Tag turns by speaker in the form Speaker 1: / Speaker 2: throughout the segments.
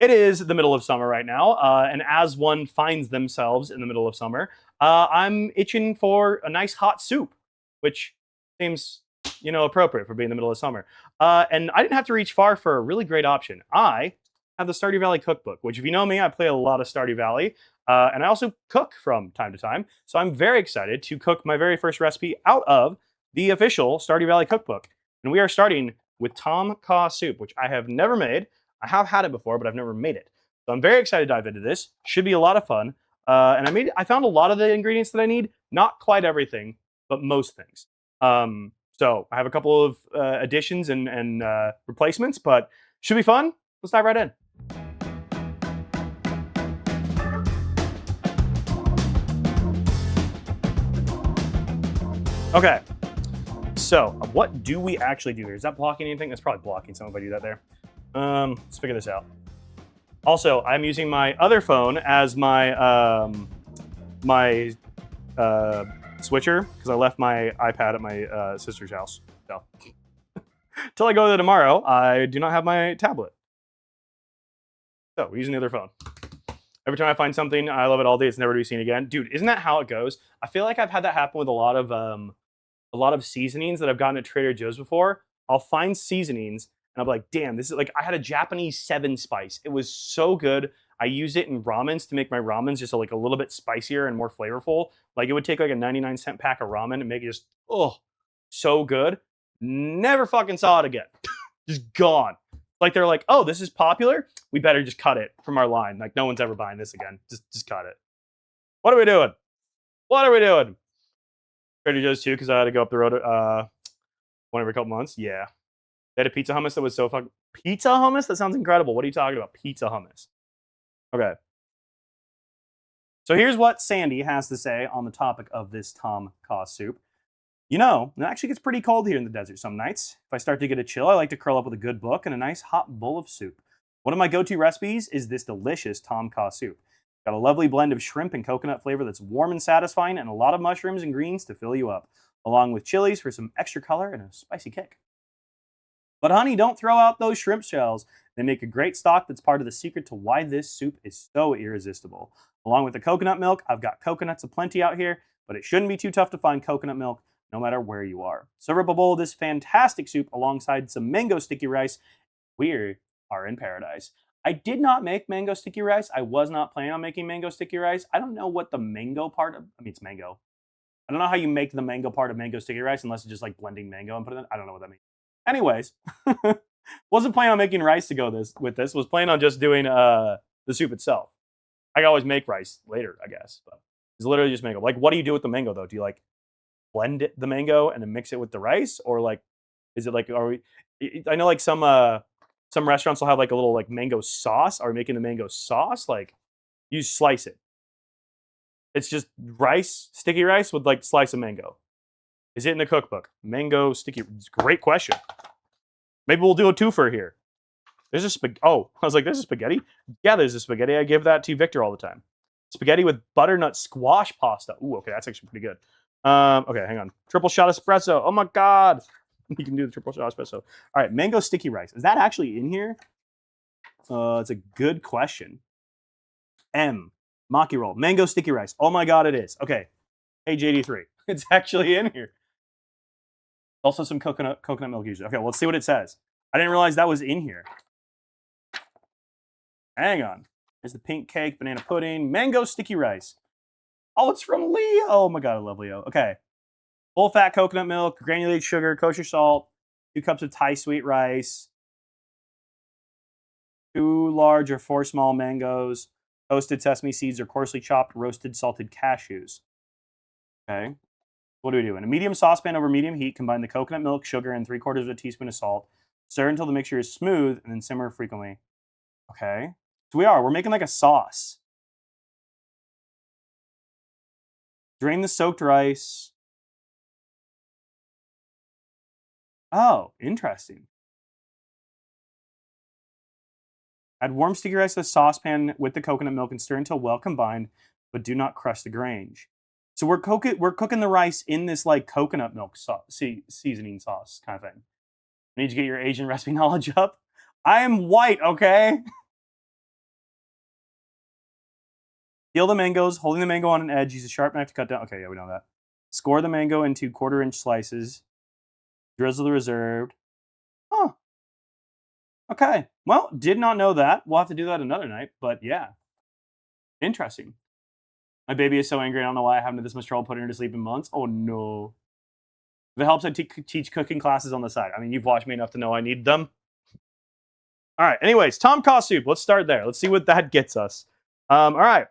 Speaker 1: It is the middle of summer right now, and as one finds themselves in the middle of summer, I'm itching for a nice hot soup, which seems, appropriate for being in the middle of summer. And I didn't have to reach far for a really great option. I have the Stardew Valley cookbook, which, if you know me, I play a lot of Stardew Valley, and I also cook from time to time. So I'm very excited to cook my very first recipe out of the official Stardew Valley cookbook. And we are starting with Tom Kha Soup, which I have never made. I have had it before, but I've never made it. So I'm very excited to dive into this. Should be a lot of fun. And I found a lot of the ingredients that I need. Not quite everything, but most things. So I have a couple of additions and replacements, but should be fun. Let's dive right in. Okay. So what do we actually do here? Is that blocking anything? That's probably blocking something if I do that there. Let's figure this out. Also, I'm using my other phone as my switcher because I left my iPad at my sister's house. So until I go there tomorrow, I do not have my tablet. So we're using the other phone. Every time I find something, I love it all day. It's never to be seen again. Dude, isn't that how it goes? I feel like I've had that happen with a lot of seasonings that I've gotten at Trader Joe's before. I'll find seasonings and I'm like, damn, this is like, I had a Japanese 7 spice. It was so good. I use it in ramens to make my ramens just like a little bit spicier and more flavorful. Like it would take like a 99-cent pack of ramen and make it just, so good. Never fucking saw it again. Just gone. Like they're like, oh, this is popular. We better just cut it from our line. Like no one's ever buying this again. Just cut it. What are we doing? What are we doing? Trader Joe's too, because I had to go up the road one every couple months. Yeah. They had a pizza hummus that was so fucking... Pizza hummus? That sounds incredible. What are you talking about? Pizza hummus. Okay. So here's what Sandy has to say on the topic of this Tom Kha Soup. It actually gets pretty cold here in the desert some nights. If I start to get a chill, I like to curl up with a good book and a nice hot bowl of soup. One of my go-to recipes is this delicious Tom Kha Soup. Got a lovely blend of shrimp and coconut flavor that's warm and satisfying, and a lot of mushrooms and greens to fill you up, along with chilies for some extra color and a spicy kick. But honey, don't throw out those shrimp shells. They make a great stock that's part of the secret to why this soup is so irresistible. Along with the coconut milk, I've got coconuts aplenty out here, but it shouldn't be too tough to find coconut milk no matter where you are. Serve up a bowl of this fantastic soup alongside some mango sticky rice. We are in paradise. I did not make mango sticky rice. I was not planning on making mango sticky rice. I don't know what the mango part of, it's mango. I don't know how you make the mango part of mango sticky rice unless it's just like blending mango and put it in. I don't know what that means. Anyways, wasn't planning on making rice to go with this. Was planning on just doing the soup itself. I can always make rice later, I guess. But it's literally just mango. Like, what do you do with the mango though? Do you like blend the mango and then mix it with the rice, or like, is it like, I know like some restaurants will have like a little like mango sauce. Are we making the mango sauce? Like, you slice it. It's just rice, sticky rice with like slice of mango. Is it in the cookbook? Mango sticky. Great question. Maybe we'll do a twofer here. There's a spaghetti. Oh, I was like, there's a spaghetti? Yeah, there's a spaghetti. I give that to Victor all the time. Spaghetti with butternut squash pasta. Ooh, okay, that's actually pretty good. Okay, hang on. Triple shot espresso. Oh my God. You can do the triple shot espresso. All right, mango sticky rice. Is that actually in here? It's a good question. Maki roll. Mango sticky rice. Oh my God, it is. Okay, page 83. It's actually in here. Also some coconut milk usually. Okay, well, let's see what it says. I didn't realize that was in here. Hang on. There's the pink cake, banana pudding, mango sticky rice. Oh, it's from Leo. Oh my God, I love Leo. Okay. Full fat coconut milk, granulated sugar, kosher salt, 2 cups of Thai sweet rice, 2 large or 4 small mangoes, toasted sesame seeds or coarsely chopped roasted salted cashews. Okay. What do we do? In a medium saucepan over medium heat, combine the coconut milk, sugar, and 3/4 of a teaspoon of salt. Stir until the mixture is smooth, and then simmer frequently. Okay. So we're making like a sauce. Drain the soaked rice. Oh, interesting. Add warm sticky rice to the saucepan with the coconut milk and stir until well combined, but do not crush the grains. So we're cooking the rice in this like coconut milk seasoning sauce kind of thing. I need to get your Asian recipe knowledge up. I am white, okay? Peel the mangoes, holding the mango on an edge. Use a sharp knife to cut down. Okay, yeah, we know that. Score the mango into 1/4-inch slices. Drizzle the reserved. Huh. Okay. Well, did not know that. We'll have to do that another night. But yeah, interesting. My baby is so angry. I don't know why I haven't had this much trouble putting her to sleep in months. Oh no. If it helps, I teach cooking classes on the side. I mean, you've watched me enough to know I need them. All right. Anyways, Tom Kha Soup. Let's start there. Let's see what that gets us. All right.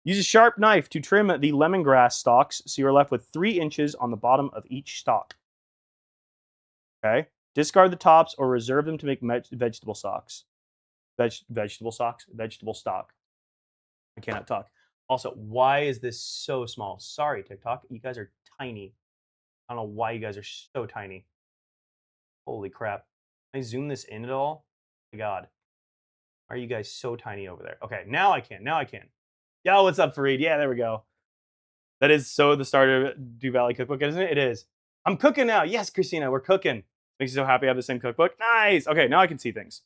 Speaker 1: Use a sharp knife to trim the lemongrass stalks so you're left with 3 inches on the bottom of each stalk. Okay. Discard the tops or reserve them to make vegetable stalks. Vegetable stalks? Vegetable stock. I cannot talk. Also, why is this so small? Sorry, TikTok. You guys are tiny. I don't know why you guys are so tiny. Holy crap. Can I zoom this in at all? My God. Why are you guys so tiny over there? Okay, now I can. Now I can. Yo, what's up, Fareed? Yeah, there we go. That is so the Stardew Valley cookbook, isn't it? It is. I'm cooking now. Yes, Christina, we're cooking. Makes you so happy I have the same cookbook. Nice. Okay, now I can see things.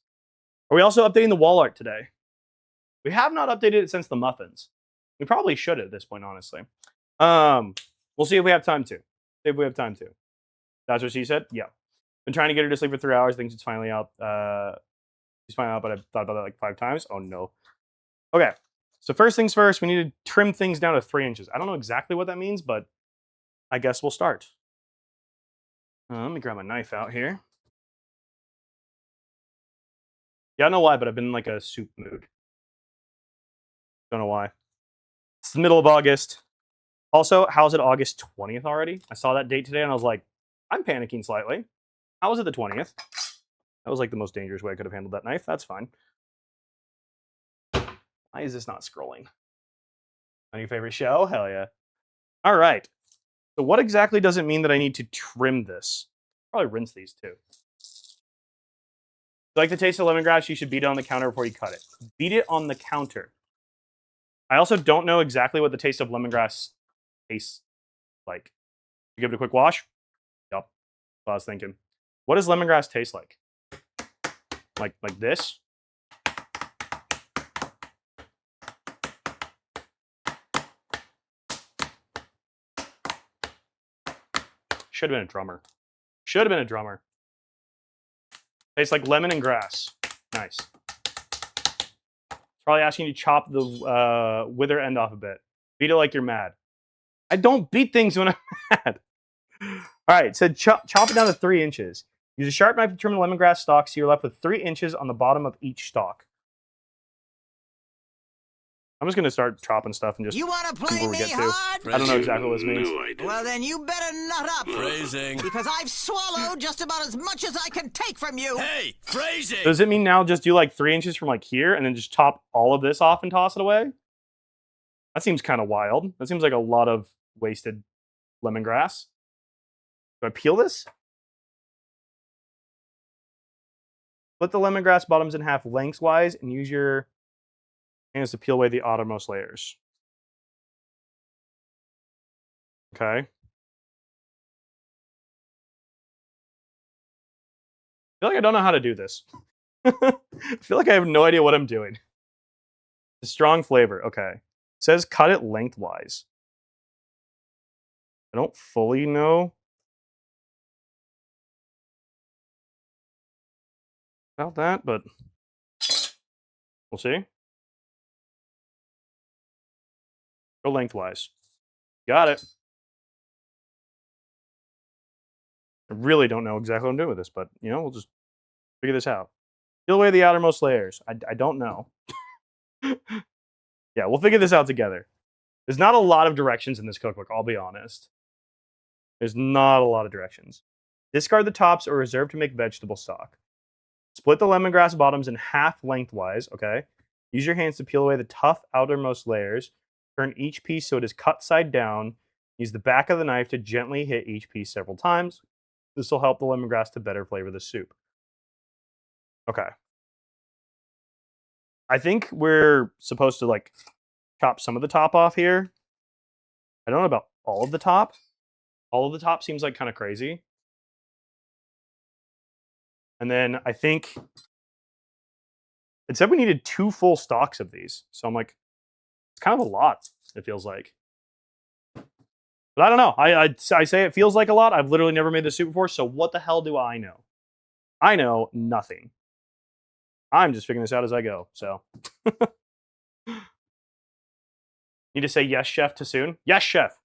Speaker 1: Are we also updating the wall art today? We have not updated it since the muffins. We probably should at this point, honestly. We'll see if we have time to. See if we have time to. That's what she said? Yeah. Been trying to get her to sleep for 3 hours. Thinks it's finally out. She's finally out, but I've thought about that like 5 times. Oh, no. Okay. So first things first, we need to trim things down to 3 inches. I don't know exactly what that means, but I guess we'll start. Let me grab my knife out here. Yeah, I don't know why, but I've been in like a soup mood. Don't know why. It's the middle of August. Also, how's it August 20th already? I saw that date today and I was like, I'm panicking slightly. How was it the 20th? That was like the most dangerous way I could have handled that knife. That's fine. Why is this not scrolling? On your favorite show? Hell yeah. All right. So what exactly does it mean that I need to trim this? Probably rinse these too. If you like the taste of lemongrass, you should beat it on the counter before you cut it. Beat it on the counter. I also don't know exactly what the taste of lemongrass tastes like. You give it a quick wash? Yep. That's what I was thinking. What does lemongrass taste like? Like this? Should have been a drummer. Should have been a drummer. Tastes like lemon and grass. Nice. It's probably asking you to chop the wither end off a bit. Beat it like you're mad. I don't beat things when I'm mad. All right, so chop it down to 3 inches. Use a sharp knife to trim the lemongrass stalks so you're left with 3 inches on the bottom of each stalk. I'm just gonna start chopping stuff and just
Speaker 2: You want to
Speaker 1: see
Speaker 2: play
Speaker 1: where we
Speaker 2: me
Speaker 1: get
Speaker 2: hard?
Speaker 1: to. I don't know exactly what this means.
Speaker 3: No, I don't.
Speaker 2: Well, then you better nut up.
Speaker 3: Phrasing.
Speaker 2: Because I've swallowed just about as much as I can take from you.
Speaker 3: Hey, phrasing.
Speaker 1: Does it mean now just do like 3 inches from like here and then just chop all of this off and toss it away? That seems kind of wild. That seems like a lot of wasted lemongrass. Do I peel this? Split the lemongrass bottoms in half lengthwise and use your hands to peel away the outermost layers. Okay. I feel like I don't know how to do this. I feel like I have no idea what I'm doing. The strong flavor. Okay. It says cut it lengthwise. I don't fully know about that, but we'll see. Go lengthwise. Got it. I really don't know exactly what I'm doing with this, but you know, we'll just figure this out. Peel away the outermost layers. I don't know. Yeah, we'll figure this out together. There's not a lot of directions in this cookbook, I'll be honest. There's not a lot of directions. Discard the tops or reserve to make vegetable stock. Split the lemongrass bottoms in half lengthwise, okay? Use your hands to peel away the tough outermost layers. Turn each piece so it is cut side down. Use the back of the knife to gently hit each piece several times. This will help the lemongrass to better flavor the soup. Okay. I think we're supposed to like chop some of the top off here. I don't know about all of the top. All of the top seems like kind of crazy. And then I think it said we needed 2 full stalks of these. So I'm like, It's kind of a lot, it feels like. But I don't know. I say it feels like a lot. I've literally never made this soup before, so what the hell do I know? I know nothing. I'm just figuring this out as I go, so. Need to say yes, chef, too soon? Yes, chef.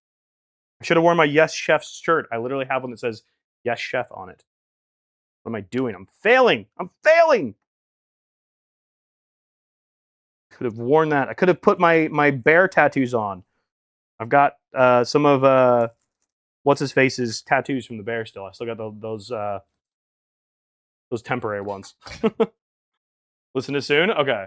Speaker 1: I should have worn my yes, chef shirt. I literally have one that says yes, chef on it. What am I doing? I'm failing. I'm failing. Could have worn that. I could have put my bear tattoos on. I've got some of what's his face's tattoos from the bear still. I still got those temporary ones. Listen to soon? Okay. I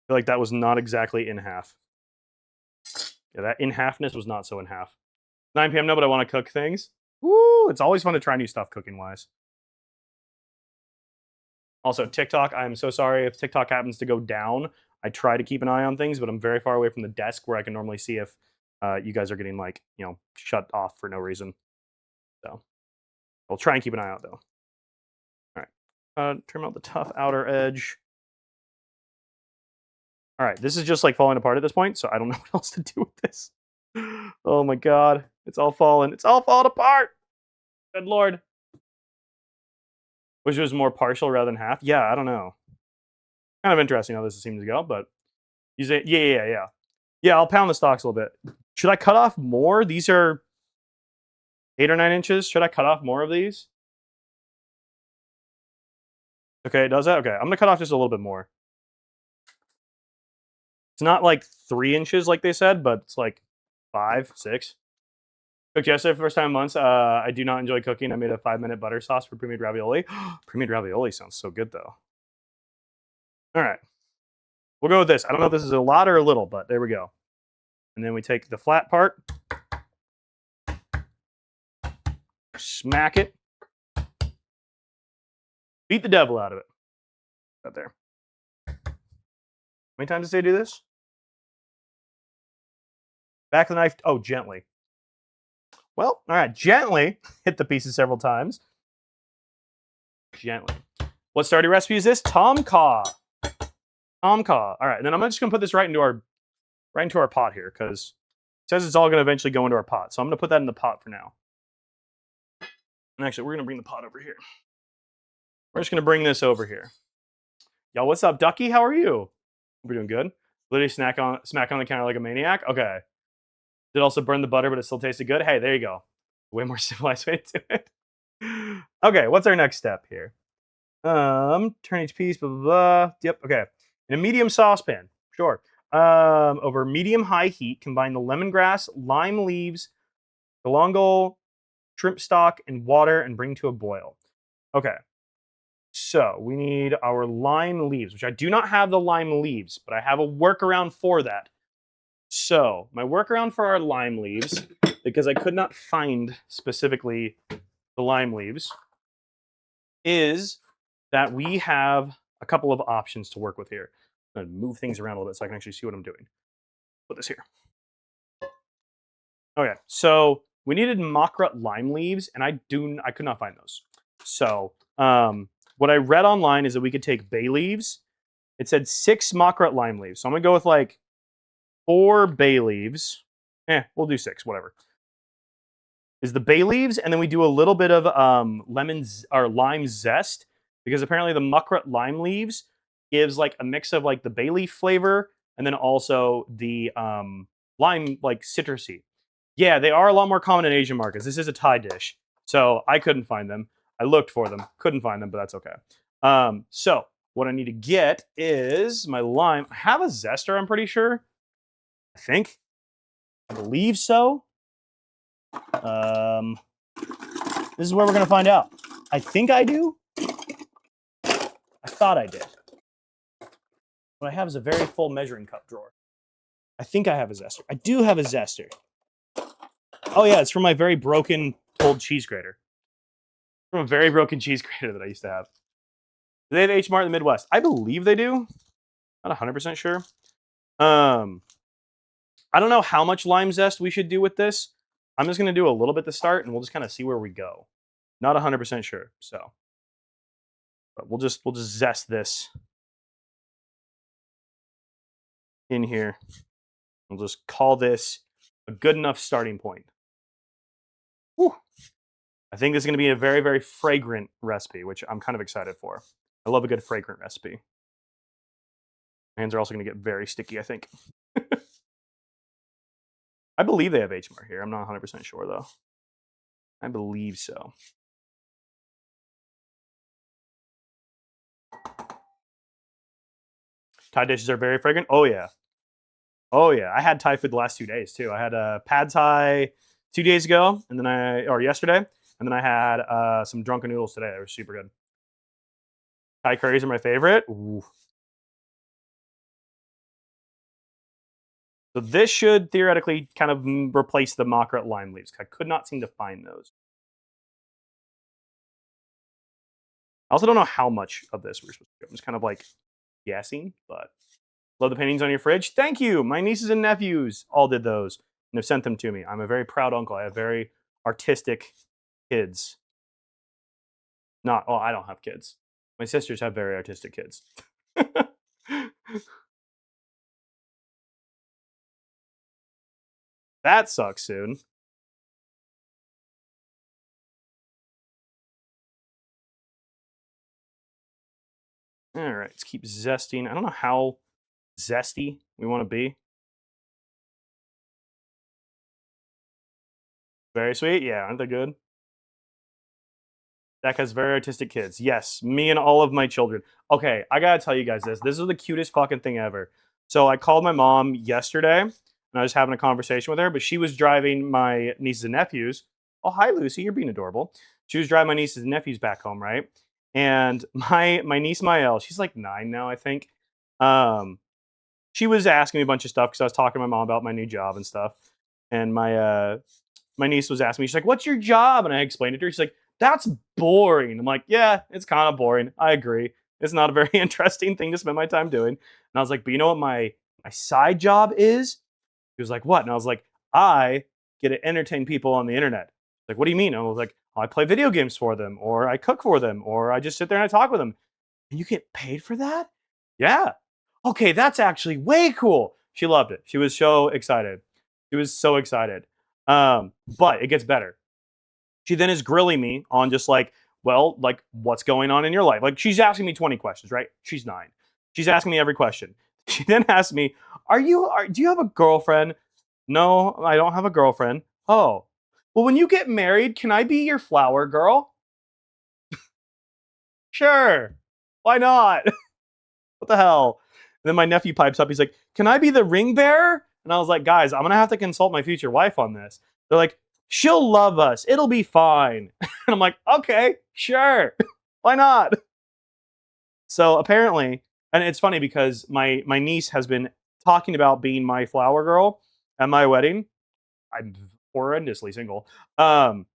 Speaker 1: feel like that was not exactly in half. Yeah, that in halfness was not so in half. 9 p.m. No, but I want to cook things. Woo! It's always fun to try new stuff cooking wise. Also, TikTok. I'm so sorry if TikTok happens to go down. I try to keep an eye on things, but I'm very far away from the desk where I can normally see if you guys are getting like shut off for no reason. So I'll try and keep an eye out though. All right, trim out the tough outer edge. All right, this is just like falling apart at this point, so I don't know what else to do with this. Oh my god, it's all falling. It's all falling apart. Good lord. Wish it was more partial rather than half. Yeah, I don't know. Kind of interesting how this seems to go, but use it. Yeah. Yeah, I'll pound the stalks a little bit. Should I cut off more? These are 8 or 9 inches. Should I cut off more of these? Okay, it does that? Okay, I'm gonna cut off just a little bit more. It's not like 3 inches like they said, but it's like 5, 6. Cooked yesterday for the first time in months. I do not enjoy cooking. I made a 5-minute butter sauce for pre-made ravioli. Pre-made ravioli sounds so good though. All right, we'll go with this. I don't know if this is a lot or a little, but there we go. And then we take the flat part, smack it, beat the devil out of it. Right there. How many times did they do this? Back of the knife. Oh, gently. Well, all right, gently hit the pieces several times. Gently. What Stardew recipe is this? Tom Kha. Tom Kha. All right, and then I'm just gonna put this right into our pot here because it says it's all gonna eventually go into our pot. So I'm gonna put that in the pot for now. And actually, we're gonna bring the pot over here. We're just gonna bring this over here. Yo, what's up, Ducky? How are you? We're doing good. Literally smack on the counter like a maniac. Okay. Did also burn the butter, but it still tasted good. Hey, there you go. Way more civilized way to do it. Okay, what's our next step here? Turn each piece, blah, blah, blah. Yep, okay. In a medium saucepan, sure. Over medium-high heat, combine the lemongrass, lime leaves, galangal, shrimp stock, and water, and bring to a boil. Okay. So we need our lime leaves, which I do not have the lime leaves, but I have a workaround for that. So my workaround for our lime leaves, because I could not find specifically the lime leaves, is that we have a couple of options to work with here. I'm gonna move things around a little bit so I can actually see what I'm doing. Put this here. Okay, so we needed Makrat lime leaves, and I could not find those. So what I read online is that we could take bay leaves. It said 6 Makrat lime leaves. So I'm gonna go with like 4 bay leaves. We'll do 6, whatever. Is the bay leaves, and then we do a little bit of lemons or lime zest, because apparently the Makrat lime leaves gives like a mix of like the bay leaf flavor and then also the lime like citrusy. Yeah, they are a lot more common in Asian markets. This is a Thai dish, so I couldn't find them. I looked for them, couldn't find them, but that's okay. So what I need to get is my lime. I have a zester, I'm pretty sure. I believe so. This is where we're gonna find out. I think I do. I thought I did. What I have is a very full measuring cup drawer. I think I have a zester. I do have a zester. Oh yeah, it's from my very broken old cheese grater. From a very broken cheese grater that I used to have. Do they have H Mart in the Midwest? I believe they do. Not 100% sure. I don't know how much lime zest we should do with this. I'm just going to do a little bit to start, and we'll just kind of see where we go. Not 100% sure, so. But we'll just zest this in here. We'll just call this a good enough starting point. Whew. I think this is going to be a very, very fragrant recipe, which I'm kind of excited for. I love a good fragrant recipe. Hands are also going to get very sticky, I think. I believe they have HMR here. I'm not 100% sure, though. I believe so. Thai dishes are very fragrant. Oh, yeah. Oh, yeah. I had Thai food the last 2 days, too. I had pad Thai 2 days ago, and then or yesterday, and then I had some drunken noodles today. They were super good. Thai curries are my favorite. Ooh. So this should theoretically kind of replace the Makrat lime leaves. I could not seem to find those. I also don't know how much of this we're supposed to do. I'm just kind of like guessing, but love the paintings on your fridge. Thank you. My nieces and nephews all did those and have sent them to me. I'm a very proud uncle. I have very artistic kids. Not, oh, I don't have kids. My sisters have very artistic kids. That sucks soon. All right, let's keep zesting. I don't know how zesty we want to be. Very sweet. Yeah, aren't they good? Dak has very artistic kids. Yes, me and all of my children. Okay, I gotta tell you guys this. This is the cutest fucking thing ever. So I called my mom yesterday, and I was having a conversation with her, but she was driving my nieces and nephews. Oh, hi, Lucy. You're being adorable. She was driving my nieces and nephews back home, right? And my niece Mael, she's like 9 now, I think. Um, she was asking me a bunch of stuff because I was talking to my mom about my new job and stuff. And my niece was asking me, she's like, "What's your job?" And I explained it to her. She's like, "That's boring." I'm like, "Yeah, it's kind of boring. I agree. It's not a very interesting thing to spend my time doing." And I was like, "But you know what my side job is?" She was like, "What?" And I was like, "I get to entertain people on the internet." Like, "What do you mean?" And I was like, "I play video games for them, or I cook for them, or I just sit there and I talk with them." "And you get paid for that?" "Yeah." "Okay, that's actually way cool." She loved it. She was so excited. She was so excited. But it gets better. She then is grilling me on just like, well, like what's going on in your life? Like she's asking me 20 questions, right? She's 9. She's asking me every question. She then asks me, do you have a girlfriend?" "No, I don't have a girlfriend." "Oh. Well, when you get married, can I be your flower girl?" "Sure. Why not?" What the hell? And then my nephew pipes up. He's like, "Can I be the ring bearer?" And I was like, "Guys, I'm gonna have to consult my future wife on this." They're like, "She'll love us. It'll be fine." And I'm like, "Okay, sure. Why not?" So apparently, and it's funny because my niece has been talking about being my flower girl at my wedding. I'm horrendously single. Um,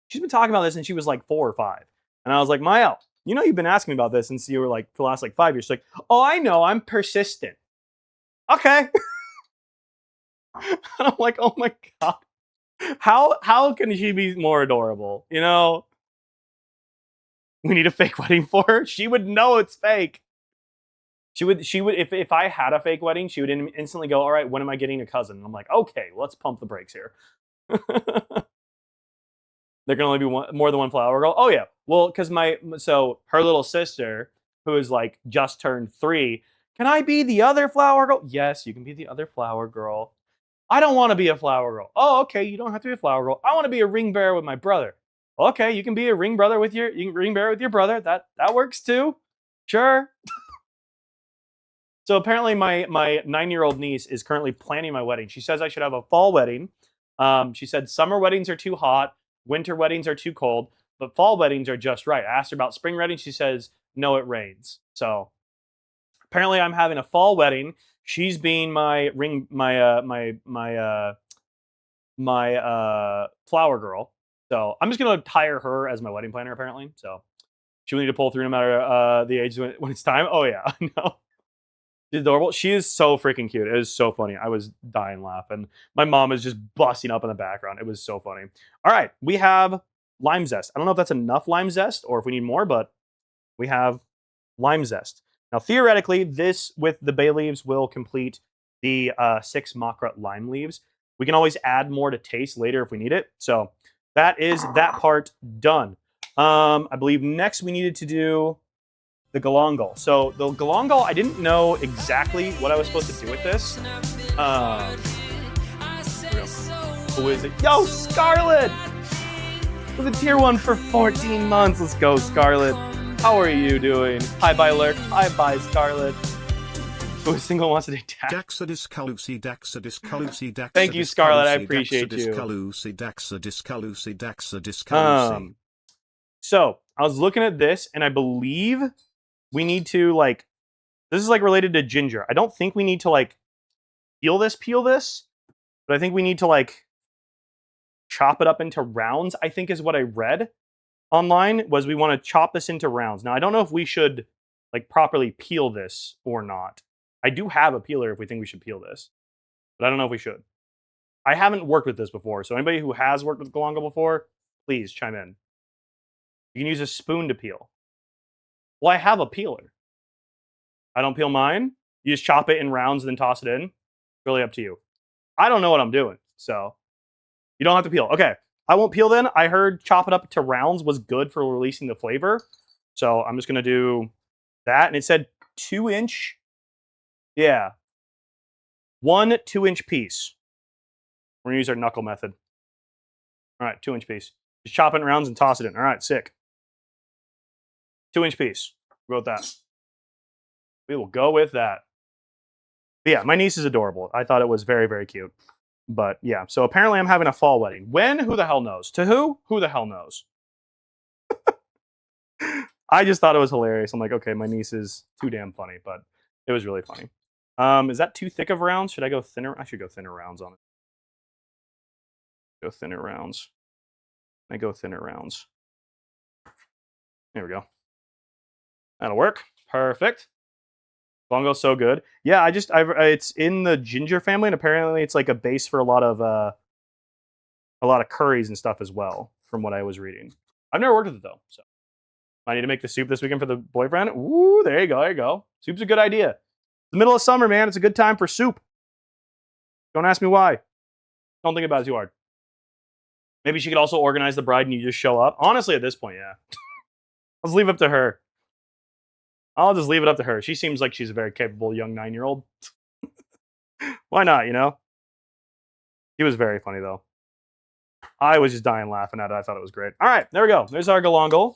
Speaker 1: she's been talking about this since she was like 4 or 5. And I was like, "Mael, you know you've been asking me about this since you were like for the last like 5 years." She's like, "Oh, I know, I'm persistent." Okay. And I'm like, "Oh my god. How can she be more adorable?" You know? We need a fake wedding for her. She would know it's fake. She would if I had a fake wedding, she would instantly go, "All right, when am I getting a cousin?" And I'm like, "Okay, let's pump the brakes here." There can only be more than one flower girl. Oh yeah, well, because so her little sister, who is like just turned 3, "Can I be the other flower girl?" "Yes, you can be the other flower girl." "I don't want to be a flower girl." "Oh, okay, you don't have to be a flower girl. I want to be a ring bearer with my brother." "Okay, you can be a you can ring bearer with your brother. That works too. Sure." So apparently, my 9-year-old niece is currently planning my wedding. She says I should have a fall wedding. She said summer weddings are too hot, winter weddings are too cold, but fall weddings are just right. I asked her about spring weddings. She says no, it rains. So apparently, I'm having a fall wedding. She's being my ring, my flower girl. So I'm just gonna hire her as my wedding planner. Apparently, so she will need to pull through no matter the age when it's time. Oh yeah, I know. She's adorable. She is so freaking cute. It is so funny. I was dying laughing. My mom is just busting up in the background. It was so funny. All right, we have lime zest. I don't know if that's enough lime zest or if we need more, but we have lime zest. Now, theoretically, this with the bay leaves will complete the 6 Makrat lime leaves. We can always add more to taste later if we need it. So that is that part done. I believe next we needed to do the galangal. So the galangal, I didn't know exactly what I was supposed to do with this. Who is it? Yo, Scarlet! With a tier 1 for 14 months. Let's go, Scarlet. How are you doing? Hi, bye, Lurk. Hi, bye, Scarlet. Who is single wants to date Dax? Thank you, Scarlet. I appreciate you. So I was looking at this, and I believe we need to like. This is like related to ginger. I don't think we need to like peel this, but I think we need to like chop it up into rounds. I think is what I read online was we want to chop this into rounds. Now I don't know if we should like properly peel this or not. I do have a peeler if we think we should peel this, but I don't know if we should. I haven't worked with this before, so anybody who has worked with galangal before, please chime in. You can use a spoon to peel. Well, I have a peeler. I don't peel mine. You just chop it in rounds and then toss it in. Really up to you. I don't know what I'm doing, so you don't have to peel. Okay, I won't peel then. I heard chop it up to rounds was good for releasing the flavor, so I'm just gonna do that. And it said 2-inch. Yeah, 1 2-inch piece. We're gonna use our knuckle method. All right, 2-inch piece. Just chop it in rounds and toss it in. All right, sick. 2-inch piece. We'll go with that. We will go with that. But yeah, my niece is adorable. I thought it was very, very cute. But yeah, so apparently I'm having a fall wedding. When? Who the hell knows? To who? Who the hell knows? I just thought it was hilarious. I'm like, okay, my niece is too damn funny, but it was really funny. Is that too thick of rounds? Should I go thinner? I should go thinner rounds on it. Go thinner rounds. I go thinner rounds. There we go. That'll work. Perfect. Bongo's so good. Yeah, it's in the ginger family, and apparently it's like a base for a lot of curries and stuff as well, from what I was reading. I've never worked with it though, so I need to make the soup this weekend for the boyfriend. Ooh, there you go, there you go. Soup's a good idea. It's the middle of summer, man. It's a good time for soup. Don't ask me why. Don't think about it too hard. Maybe she could also organize the bride and you just show up. Honestly, at this point, yeah. Let's leave it up to her. I'll just leave it up to her. She seems like she's a very capable young 9-year-old. Why not, you know? He was very funny, though. I was just dying laughing at it. I thought it was great. All right, there we go. There's our galangal.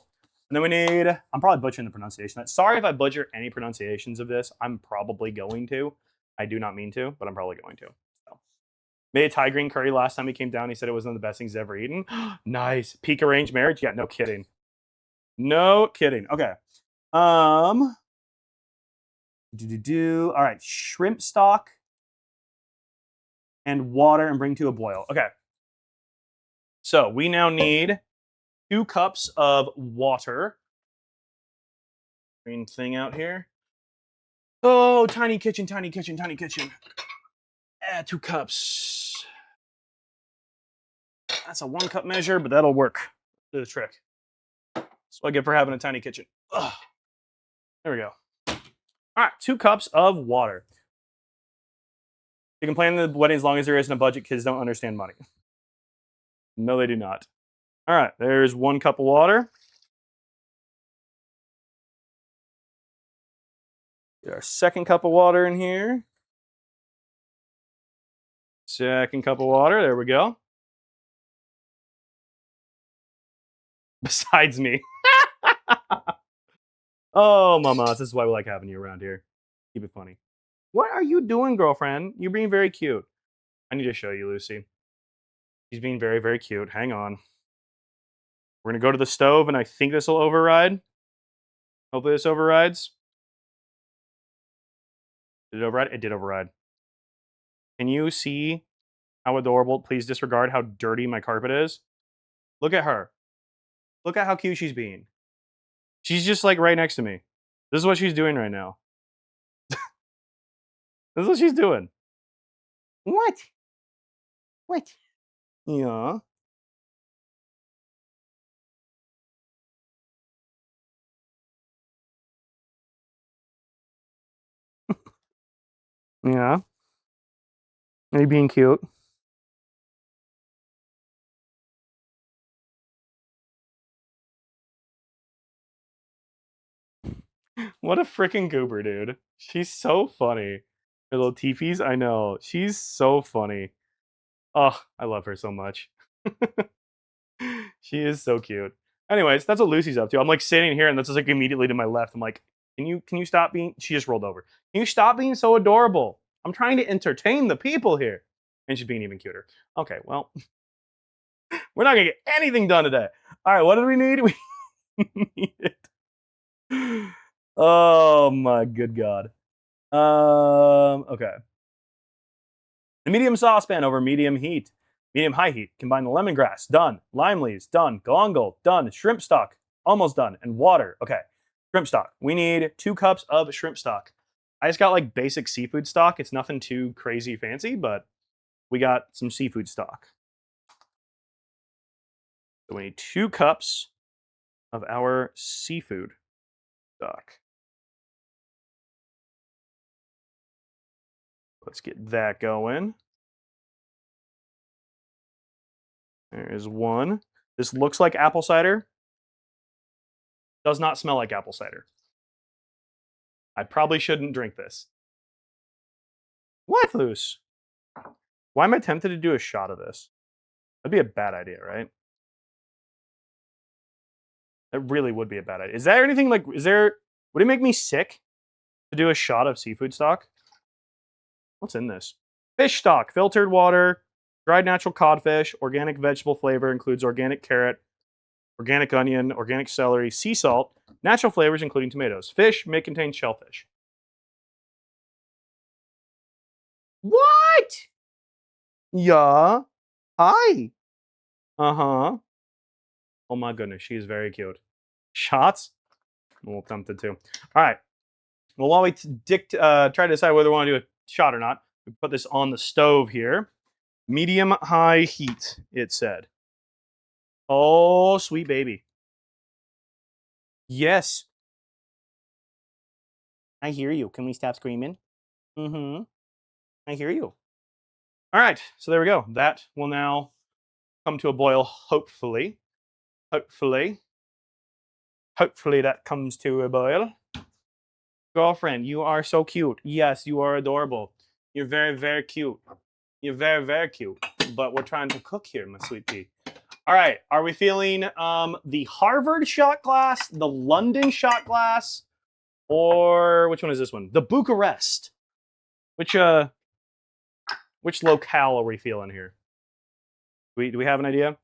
Speaker 1: And then we need... I'm probably butchering the pronunciation. Sorry if I butcher any pronunciations of this. I'm probably going to. I do not mean to, but I'm probably going to. So. Made a Thai green curry last time he came down. He said it was one of the best things he's ever eaten. Nice. Peak arranged marriage? Yeah, no kidding. No kidding. Okay. All right, shrimp stock and water and bring to a boil. Okay. So we now need 2 cups of water. Green thing out here. Oh, tiny kitchen, tiny kitchen, tiny kitchen. 2 cups. That's a 1 cup measure, but that'll work. Do the trick. That's what I get for having a tiny kitchen. Ugh. There we go. All right, 2 cups of water. You can plan the wedding as long as there isn't a budget. Kids don't understand money. No, they do not. All right, there's 1 cup of water. Get our 2nd cup of water in here. 2nd cup of water. There we go. Besides me. Oh, mama, this is why we like having you around here. Keep it funny. What are you doing, girlfriend? You're being very cute. I need to show you, Lucy. She's being very, very cute. Hang on. We're going to go to the stove, and I think this will override. Hopefully this overrides. Did it override? It did override. Can you see how adorable? Please disregard how dirty my carpet is. Look at her. Look at how cute she's being. She's just like right next to me. This is what she's doing right now. This is what she's doing. What? What? Yeah. Yeah. Are you being cute? What a freaking goober, dude. She's so funny. Her little teepees, I know. She's so funny. Oh, I love her so much. She is so cute. Anyways, that's what Lucy's up to. I'm like sitting here and that's just like immediately to my left. I'm like, can you stop being she just rolled over. Can you stop being so adorable? I'm trying to entertain the people here. And she's being even cuter. Okay, well, we're not gonna get anything done today. All right, what do we need? We need Oh my good god. Okay. The medium saucepan over medium heat. Medium high heat. Combine the lemongrass. Done. Lime leaves. Done. Galangal. Done. Shrimp stock. Almost done. And water. Okay. Shrimp stock. We need 2 cups of shrimp stock. I just got like basic seafood stock. It's nothing too crazy fancy, but we got some seafood stock. So we need 2 cups of our seafood stock. Let's get that going. There is 1. This looks like apple cider. Does not smell like apple cider. I probably shouldn't drink this. What loose? Why am I tempted to do a shot of this? That'd be a bad idea, right? That really would be a bad idea. Is there anything like, would it make me sick to do a shot of seafood stock? What's in this? Fish stock, filtered water, dried natural codfish, organic vegetable flavor, includes organic carrot, organic onion, organic celery, sea salt, natural flavors, including tomatoes. Fish may contain shellfish. What? Yeah. Hi. Uh-huh. Oh my goodness, she is very cute. Shots? I'm a little tempted to. All right. Well, while we try to decide whether we want to do a shot or not, we put this on the stove here. Medium high heat, it said. Oh, sweet baby. Yes. I hear you. Can we stop screaming? Mm-hmm. I hear you. All right. So there we go. That will now come to a boil, hopefully. Hopefully. Hopefully that comes to a boil. Girlfriend, you are so cute. Yes, you are adorable. You're very, very cute. You're very, very cute. But we're trying to cook here, my sweet pea. All right. Are we feeling the Harvard shot glass, the London shot glass, or which one is this one? The Bucharest. Which locale are we feeling here? Do we have an idea?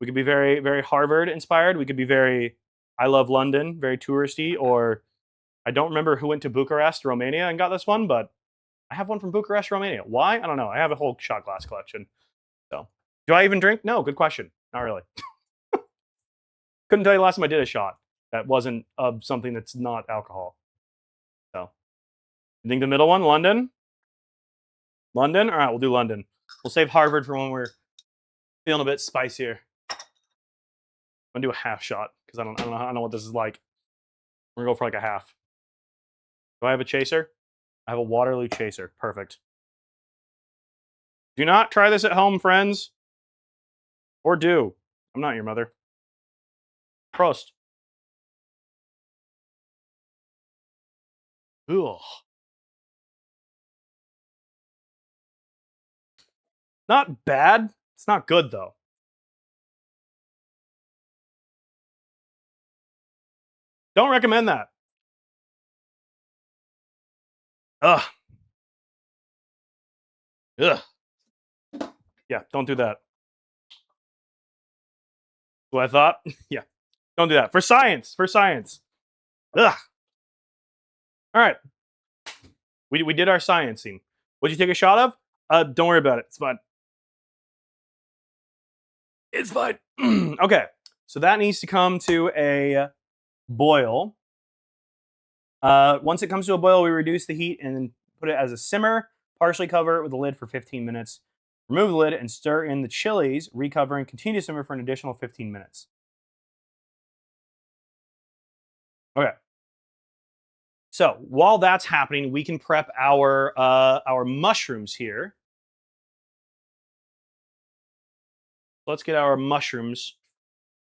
Speaker 1: We could be very, very Harvard inspired. We could be very I love London, very touristy, or I don't remember who went to Bucharest, Romania, and got this one, but I have one from Bucharest, Romania. Why? I don't know. I have a whole shot glass collection. So, do I even drink? No. Good question. Not really. Couldn't tell you the last time I did a shot that wasn't of something that's not alcohol. So, you think the middle one, London? London? All right, we'll do London. We'll save Harvard for when we're feeling a bit spicier. I'm gonna do a half shot because I don't know what this is like. We're gonna go for like a half. Do I have a chaser? I have a Waterloo chaser. Perfect. Do not try this at home, friends. Or do. I'm not your mother. Prost. Ugh. Not bad. It's not good though. Don't recommend that. Ugh. Ugh. Yeah, don't do that. What I thought? Yeah. Don't do that. For science. For science. Ugh. All right. We did our sciencing. What'd you take a shot of? Don't worry about it. It's fine. It's fine. Okay. So that needs to come to a boil. Once it comes to a boil, we reduce the heat and then put it as a simmer. Partially cover it with a lid for 15 minutes. Remove the lid and stir in the chilies, recover and continue to simmer for an additional 15 minutes. Okay. So while that's happening, we can prep our mushrooms here. Let's get our mushrooms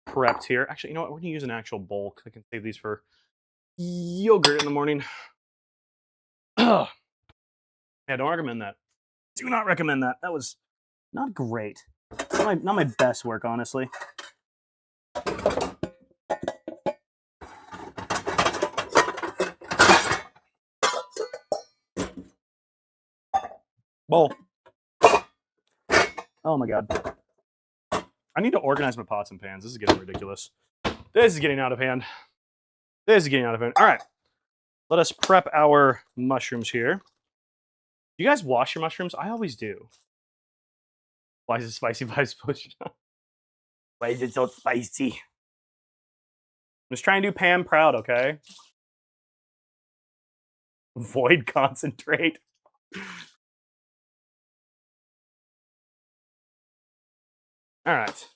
Speaker 1: prepped here. Actually, you know what? We're gonna use an actual bowl because I can save these for yogurt in the morning. Yeah, don't recommend that. Do not recommend that. That was not great. Not my best work, honestly. Bowl. Oh my god. I need to organize my pots and pans. This is getting ridiculous. This is getting out of hand. This is getting out of hand. All right. Let us prep our mushrooms here. You guys wash your mushrooms? I always do. Why is it spicy vibes pushed? Why is it so spicy? I'm just trying to do Pam proud, okay? Void concentrate. All right.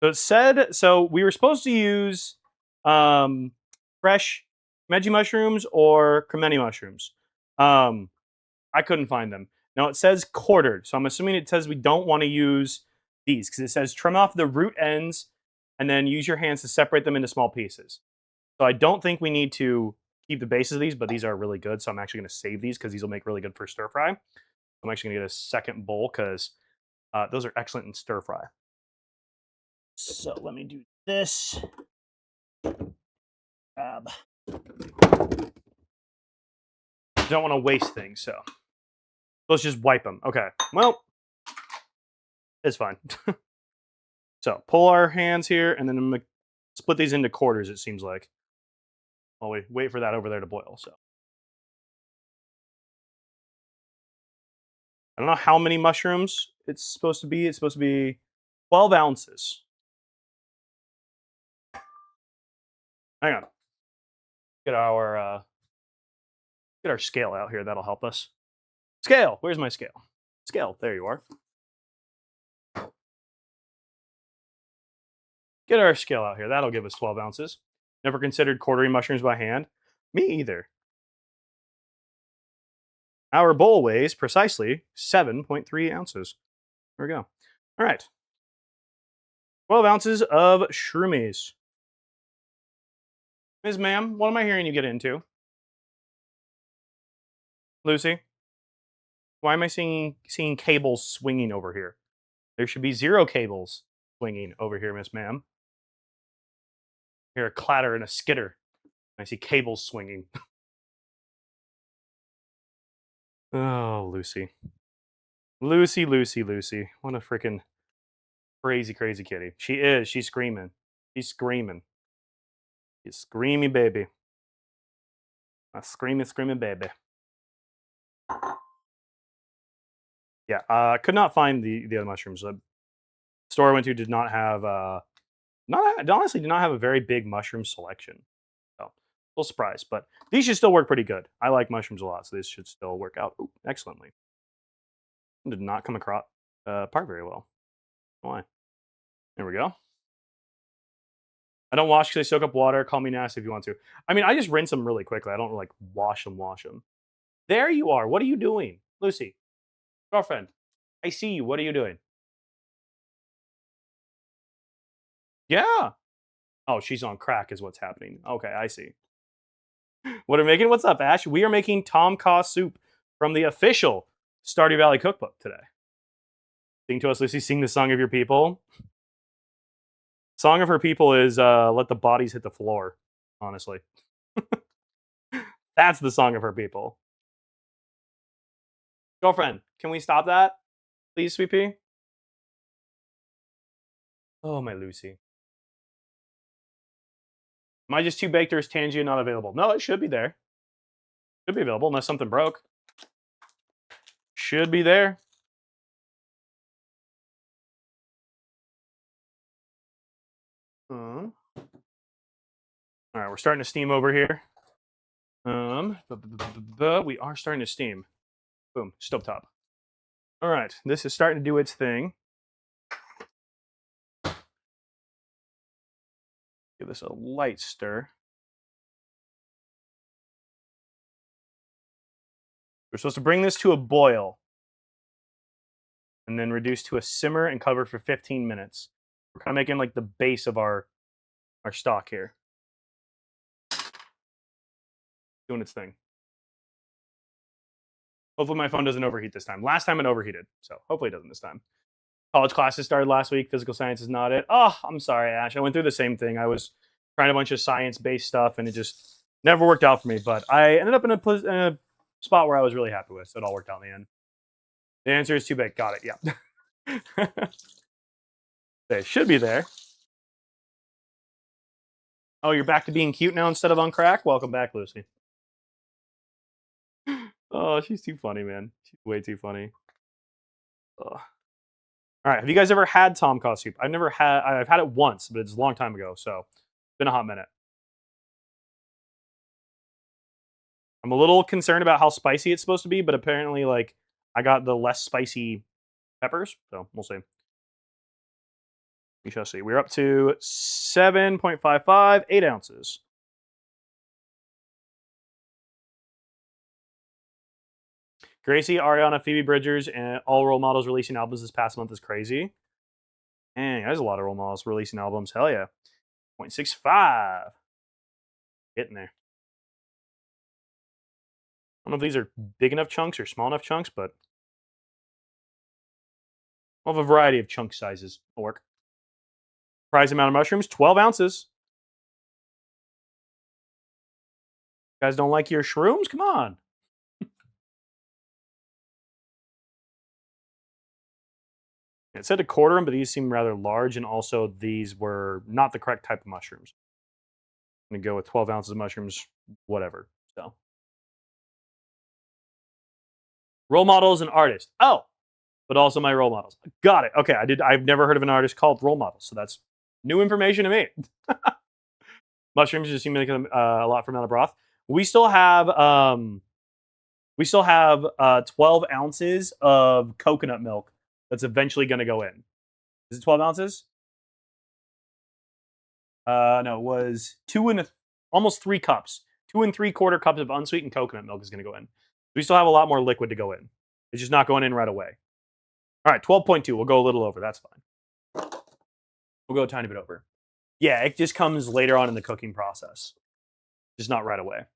Speaker 1: So it said, so we were supposed to use fresh Meji mushrooms or Kremeni mushrooms. I couldn't find them. Now it says quartered, so I'm assuming it says we don't want to use these because it says trim off the root ends and then use your hands to separate them into small pieces. So I don't think we need to keep the bases of these, but these are really good. So I'm actually going to save these because these will make really good for stir fry. I'm actually going to get a second bowl because those are excellent in stir fry. So let me do this. Don't want to waste things, so let's just wipe them. Okay, well, it's fine. So pull our hands here, and then I'm gonna split these into quarters, it seems like. While we wait for that over there to boil. So I don't know how many mushrooms it's supposed to be. It's supposed to be 12 ounces. Hang on. Get our scale out here. That'll help us. Scale. Where's my scale? Scale. There you are. Get our scale out here. That'll give us 12 ounces. Never considered quartering mushrooms by hand. Me either. Our bowl weighs precisely 7.3 ounces. There we go. All right. 12 ounces of shroomies. Ms. Ma'am, what am I hearing you get into? Lucy? Why am I seeing cables swinging over here? There should be 0 cables swinging over here, Miss Ma'am. I hear a clatter and a skitter. I see cables swinging. Oh, Lucy. Lucy. What a freaking crazy kitty. She is. She's screaming. She's screaming. She's screaming baby. A screaming baby. Yeah, could not find the other mushrooms. The store I went to did not have honestly did not have a very big mushroom selection. So, a little surprised, but these should still work pretty good. I like mushrooms a lot, so this should still work out excellently. Did not come across apart very well. Why? There we go. I don't wash because they soak up water. Call me nasty if you want to. I mean, I just rinse them really quickly. I don't like wash them. There you are. What are you doing, Lucy? Girlfriend, I see you. What are you doing? Yeah. Oh, she's on crack is what's happening. Okay, I see. What are we making? What's up, Ash? We are making Tom Kha Soup from the official Stardew Valley cookbook today. Sing to us, Lucy. Sing the song of your people. Song of her people is let the bodies hit the floor, honestly. That's the song of her people. Girlfriend, can we stop that? Please, Sweet Pea? Oh, my Lucy. Am I just too baked or is Tangia not available? No, it should be there. Should be available unless something broke. Should be there. All right, we're starting to steam over here. We are starting to steam. Boom, stovetop. All right, this is starting to do its thing. Give this a light stir. We're supposed to bring this to a boil. and then reduce to a simmer and cover for 15 minutes. We're kind of making like the base of our stock here. Doing its thing. Hopefully my phone doesn't overheat this time. Last time it overheated, so hopefully it doesn't this time. College classes started last week. Physical science is not it. Oh, I'm sorry, Ash. I went through the same thing. I was trying a bunch of science-based stuff, and it just never worked out for me. But I ended up in a spot where I was really happy with, so it all worked out in the end. The answer is too big. Got it. Yeah. They should be there. Oh, you're back to being cute now instead of on crack? Welcome back, Lucy. Oh, she's too funny, man. She's way too funny. Ugh. All right, have you guys ever had Tom Kha Soup? I've had it once, but it's a long time ago, so it's been a hot minute. I'm a little concerned about how spicy it's supposed to be, but apparently, like, I got the less spicy peppers, so we'll see. We shall see. We're up to 7.55, 8 ounces. Gracie, Ariana, Phoebe Bridgers, and all role models releasing albums this past month is crazy. Dang, there's a lot of role models releasing albums. Hell yeah. 0.65. Getting there. I don't know if these are big enough chunks or small enough chunks, but I'll have a variety of chunk sizes. Will work. Prize amount of mushrooms, 12 ounces. You guys don't like your shrooms? Come on. It said to quarter them, but these seem rather large, and also these were not the correct type of mushrooms. I'm going to go with 12 ounces of mushrooms, whatever. So, role models and artists. Oh, but also my role models. Got it. Okay, I've never heard of an artist called role models, so that's new information to me. Mushrooms just seem to make a lot from out of broth. We still have 12 ounces of coconut milk that's eventually going to go in. Is it 12 ounces? No, it was almost 3 cups. 2 3/4 cups of unsweetened coconut milk is going to go in. We still have a lot more liquid to go in. It's just not going in right away. All right, 12.2. We'll go a little over. That's fine. We'll go a tiny bit over. Yeah, it just comes later on in the cooking process. Just not right away.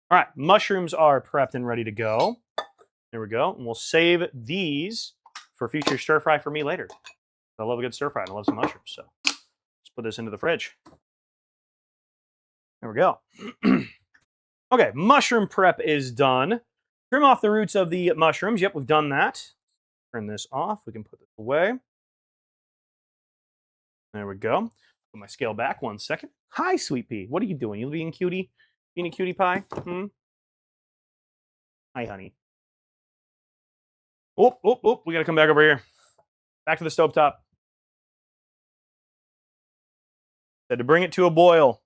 Speaker 1: All right, mushrooms are prepped and ready to go. There we go. And we'll save these for future stir fry for me later. I love a good stir fry and I love some mushrooms. So let's put this into the fridge. There we go. Okay, mushroom prep is done. Trim off the roots of the mushrooms. Yep, we've done that. Turn this off. We can put this away. There we go. Put my scale back 1 second. Hi, Sweet Pea. What are you doing? You being cutie? Being a cutie pie? Hi, honey. Oh, we got to come back over here. Back to the stovetop. Had to bring it to a boil.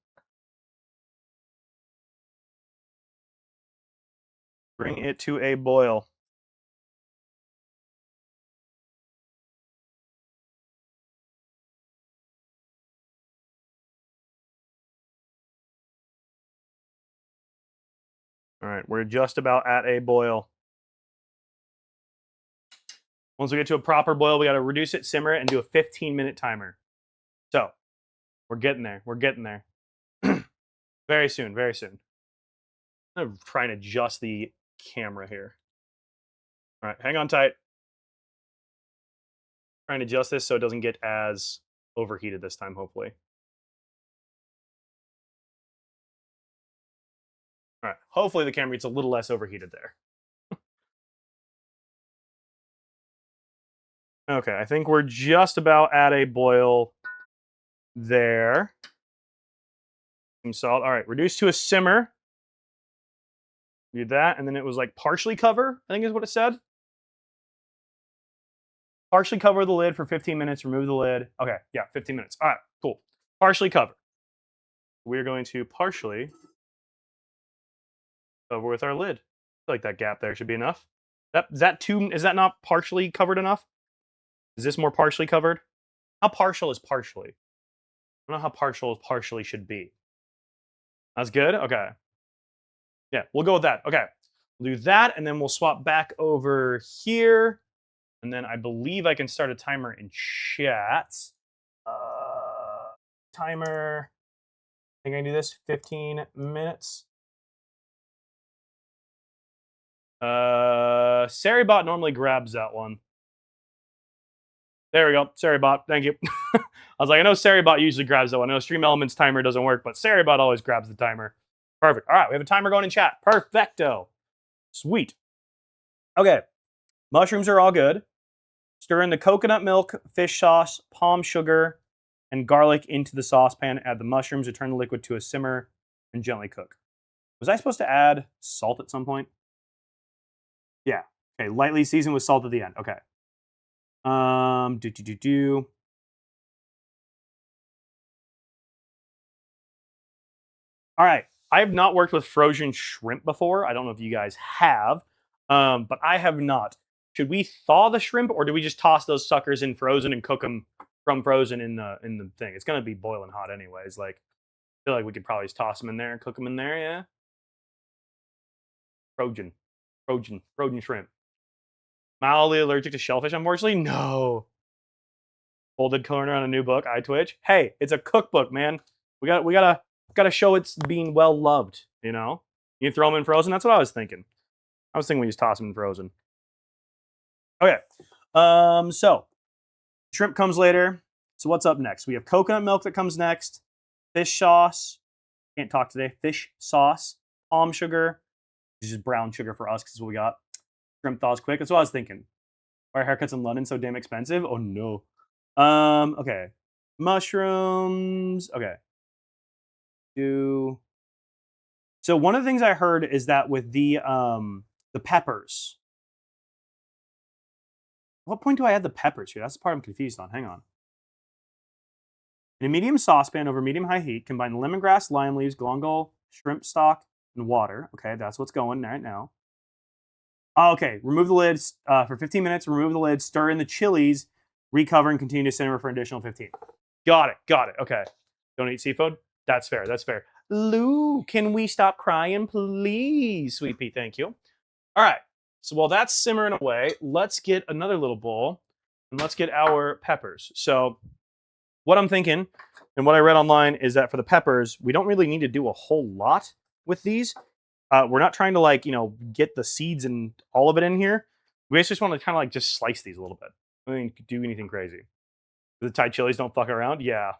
Speaker 1: Bring it to a boil. All right, we're just about at a boil. Once we get to a proper boil, we got to reduce it, simmer it, and do a 15-minute timer. So, we're getting there. We're getting there. Very soon, very soon. I'm going to try and adjust the camera here. All right, hang on tight. Try and adjust this so it doesn't get as overheated this time, hopefully. All right, hopefully the camera gets a little less overheated there. Okay, I think we're just about at a boil there. Some salt. All right, reduce to a simmer. Do that, and then it was like partially cover, I think is what it said. Partially cover the lid for 15 minutes, remove the lid. Okay, yeah, 15 minutes. All right, cool. Partially cover. We're going to partially cover with our lid. I feel like that gap there should be enough. Is that not partially covered enough? Is this more partially covered? How partial is partially? I don't know how partially should be. That's good? Okay. Yeah, we'll go with that. Okay. We'll do that, and then we'll swap back over here. And then I believe I can start a timer in chat. Timer. I think I can do this. 15 minutes. Saribot normally grabs that one. There we go. Saribot. Thank you. I was like, I know Saribot usually grabs that one. I know Stream Elements timer doesn't work, but Saribot always grabs the timer. Perfect. All right, we have a timer going in chat. Perfecto. Sweet. Okay. Mushrooms are all good. Stir in the coconut milk, fish sauce, palm sugar, and garlic into the saucepan. Add the mushrooms, return the liquid to a simmer, and gently cook. Was I supposed to add salt at some point? Yeah. Okay, lightly season with salt at the end. Okay. All right. I have not worked with frozen shrimp before. I don't know if you guys have, but I have not. Should we thaw the shrimp, or do we just toss those suckers in frozen and cook them from frozen in the thing? It's gonna be boiling hot anyways. Like, I feel like we could probably just toss them in there and cook them in there. Yeah. Frozen shrimp. Mildly allergic to shellfish, unfortunately. No. Folded corner on a new book. I twitch. Hey, it's a cookbook, man. We gotta show it's being well loved. You know. You throw them in frozen. That's what I was thinking. I was thinking we just toss them in frozen. Okay. So shrimp comes later. So what's up next? We have coconut milk that comes next. Fish sauce. Can't talk today. Fish sauce. Palm sugar. This is brown sugar for us because that's what we got. Shrimp thaws quick. That's what I was thinking. Why are haircuts in London so damn expensive? Oh no. Okay. Mushrooms. Okay. So one of the things I heard is that with the peppers. What point do I add the peppers here? That's the part I'm confused on. Hang on. In a medium saucepan over medium-high heat, combine lemongrass, lime leaves, galangal, shrimp stock, and water. Okay, that's what's going right now. Okay, remove the lids for 15 minutes. Remove the lid. Stir in the chilies. Recover and continue to simmer for an additional 15. Got it. Okay. Don't eat seafood? That's fair. Lou, can we stop crying, please? Sweet pea, thank you. All right. So while that's simmering away, let's get another little bowl and let's get our peppers. So what I'm thinking and what I read online is that for the peppers, we don't really need to do a whole lot with these. We're not trying to get the seeds and all of it in here. We just want to kind of just slice these a little bit. I mean, do anything crazy. The Thai chilies don't fuck around? Yeah.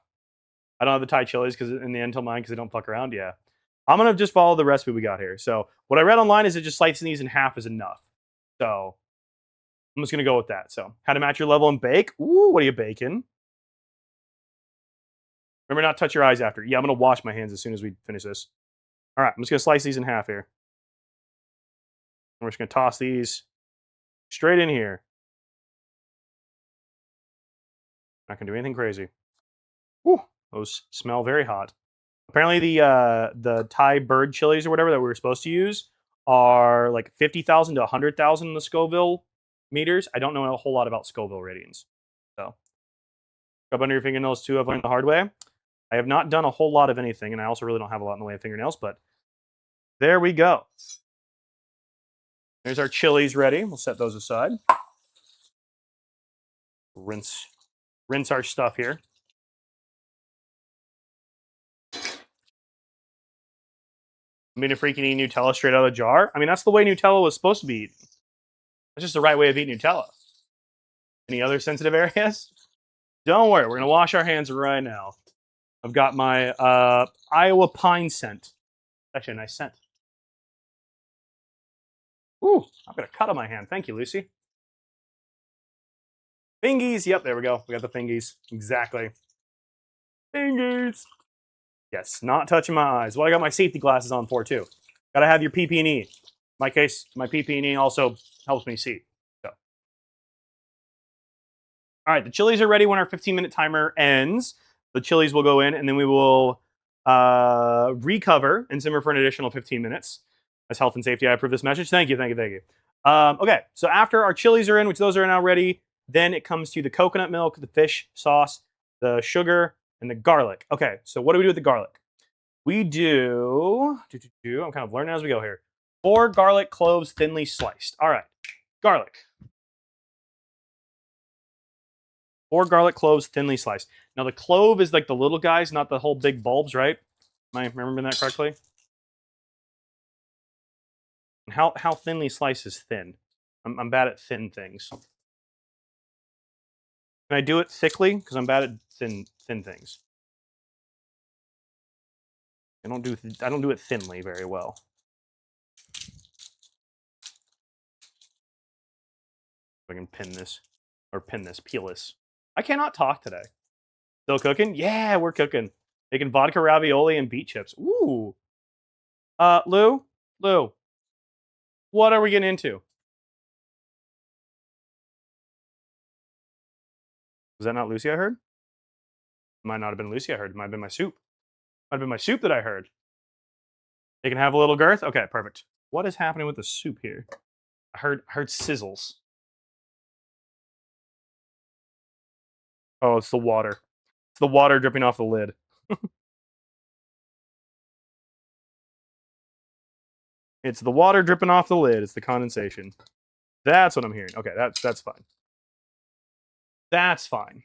Speaker 1: I don't have the Thai chilies because in the end till mine because they don't fuck around? Yeah. I'm going to just follow the recipe we got here. So what I read online is that just slicing these in half is enough. So I'm just going to go with that. So how to match your level and bake. Ooh, what are you baking? Remember not to touch your eyes after. Yeah, I'm going to wash my hands as soon as we finish this. All right, I'm just going to slice these in half here. And we're just going to toss these straight in here. Not going to do anything crazy. Whew, those smell very hot. Apparently the Thai bird chilies or whatever that we were supposed to use are like 50,000 to 100,000 in the Scoville meters. I don't know a whole lot about Scoville ratings. So, rub under your fingernails too. I've learned the hard way. I have not done a whole lot of anything, and I also really don't have a lot in the way of fingernails, but there we go. There's our chilies ready. We'll set those aside. Rinse our stuff here. I'm being a freaking eat Nutella straight out of the jar. I mean, that's the way Nutella was supposed to be eaten. That's just the right way of eating Nutella. Any other sensitive areas? Don't worry, we're going to wash our hands right now. I've got my Iowa pine scent. Actually, a nice scent. Ooh, I've got a cut on my hand. Thank you, Lucy. Fingies. Yep, there we go. We got the fingies. Exactly. Fingies. Yes, not touching my eyes. Well, I got my safety glasses on for too. Got to have your PP&E. In my case, my PP&E also helps me see. So, all right, the chilies are ready when our 15-minute timer ends. The chilies will go in, and then we will recover and simmer for an additional 15 minutes. As health and safety, I approve this message. Thank you. Okay, so after our chilies are in, which those are now ready, then it comes to the coconut milk, the fish sauce, the sugar, and the garlic. Okay, so what do we do with the garlic? We do. I'm kind of learning as we go here. 4 garlic cloves thinly sliced. All right, garlic. 4 garlic cloves thinly sliced. Now the clove is like the little guys, not the whole big bulbs, right? Am I remembering that correctly? And how thinly sliced is thin? I'm bad at thin things. Can I do it thickly? Because I'm bad at thin things. I don't do it thinly very well. If I can pin this peel this. I cannot talk today. Still cooking? Yeah, we're cooking. Making vodka ravioli and beet chips. Ooh. Lou, what are we getting into? Was that not Lucy I heard? Might not have been Lucy I heard. It might have been my soup. Might have been my soup that I heard. They can have a little girth? Okay, perfect. What is happening with the soup here? I heard sizzles. Oh, it's the water. It's the water dripping off the lid. It's the water dripping off the lid. It's the condensation. That's what I'm hearing. Okay, that's fine. That's fine.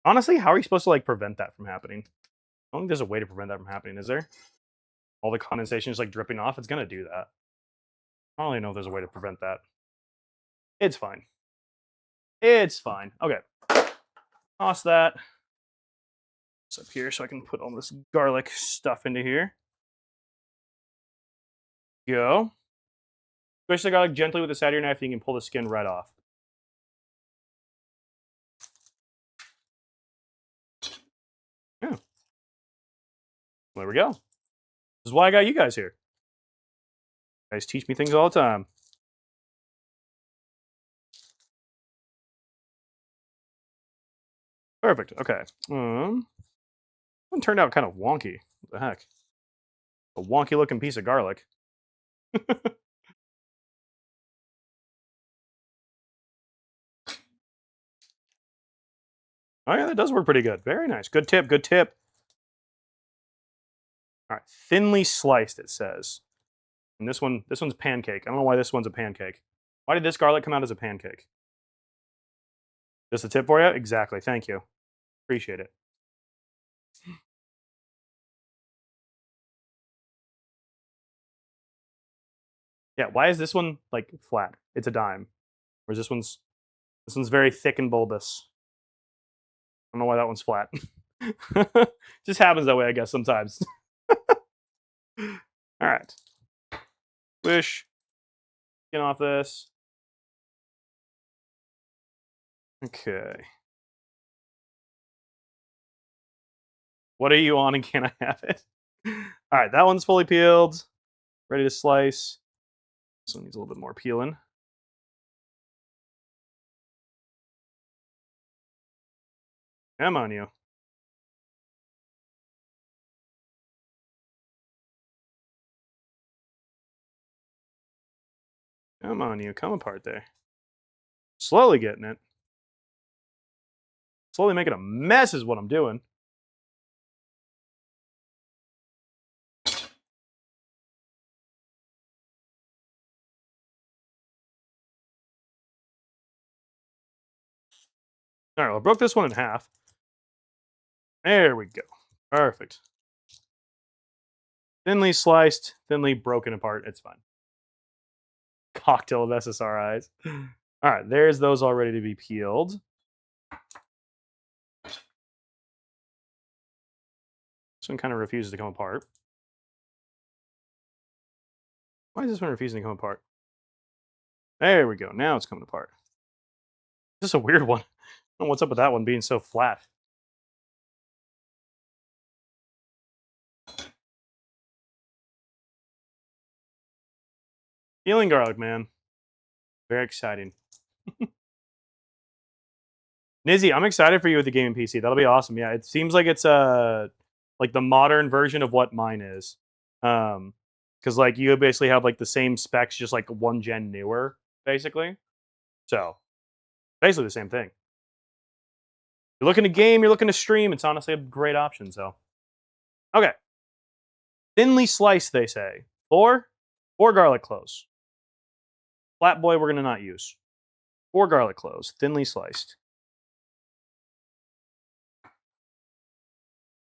Speaker 1: Honestly, how are you supposed to like prevent that from happening? I don't think there's a way to prevent that from happening, is there? All the condensation is like dripping off. It's gonna do that. I don't really know if there's a way to prevent that. It's fine. It's fine. Okay. Toss that. It's up here so I can put all this garlic stuff into here. Go. Squish the garlic gently with the side of your knife and you can pull the skin right off. Yeah. There we go. This is why I got you guys here. You guys teach me things all the time. Perfect. Okay. One turned out kind of wonky. What the heck? A wonky looking piece of garlic. Oh yeah, that does work pretty good. Very nice. Good tip. Good tip. All right, thinly sliced. It says, and this one's pancake. I don't know why this one's a pancake. Why did this garlic come out as a pancake? Just a tip for you? Exactly. Thank you. Appreciate it. Yeah. Why is this one like flat? It's a dime. Whereas this one's very thick and bulbous. I don't know why that one's flat. Just happens that way, I guess, sometimes. All right. Squish. Get off this. Okay. What are you on and can I have it? All right, that one's fully peeled. Ready to slice. This one needs a little bit more peeling. Come on, you. Come on, you. Come apart there. Slowly getting it. Slowly making a mess is what I'm doing. All right, well, I broke this one in half. There we go. Perfect. Thinly sliced, thinly broken apart. It's fine. Cocktail of SSRIs. All right, there's those all ready to be peeled. This one kind of refuses to come apart. Why is this one refusing to come apart? There we go. Now it's coming apart. This is a weird one. I don't know what's up with that one being so flat. Peeling garlic, man. Very exciting. Nizzy, I'm excited for you with the gaming PC. That'll be awesome. Yeah, it seems like it's like the modern version of what mine is. Because like you basically have like the same specs, just like one gen newer, basically. So basically the same thing. You're looking to game, you're looking to stream. It's honestly a great option. So okay, Thinly sliced, they say. 4 garlic cloves. Flat boy, we're going to not use. 4 garlic cloves, thinly sliced.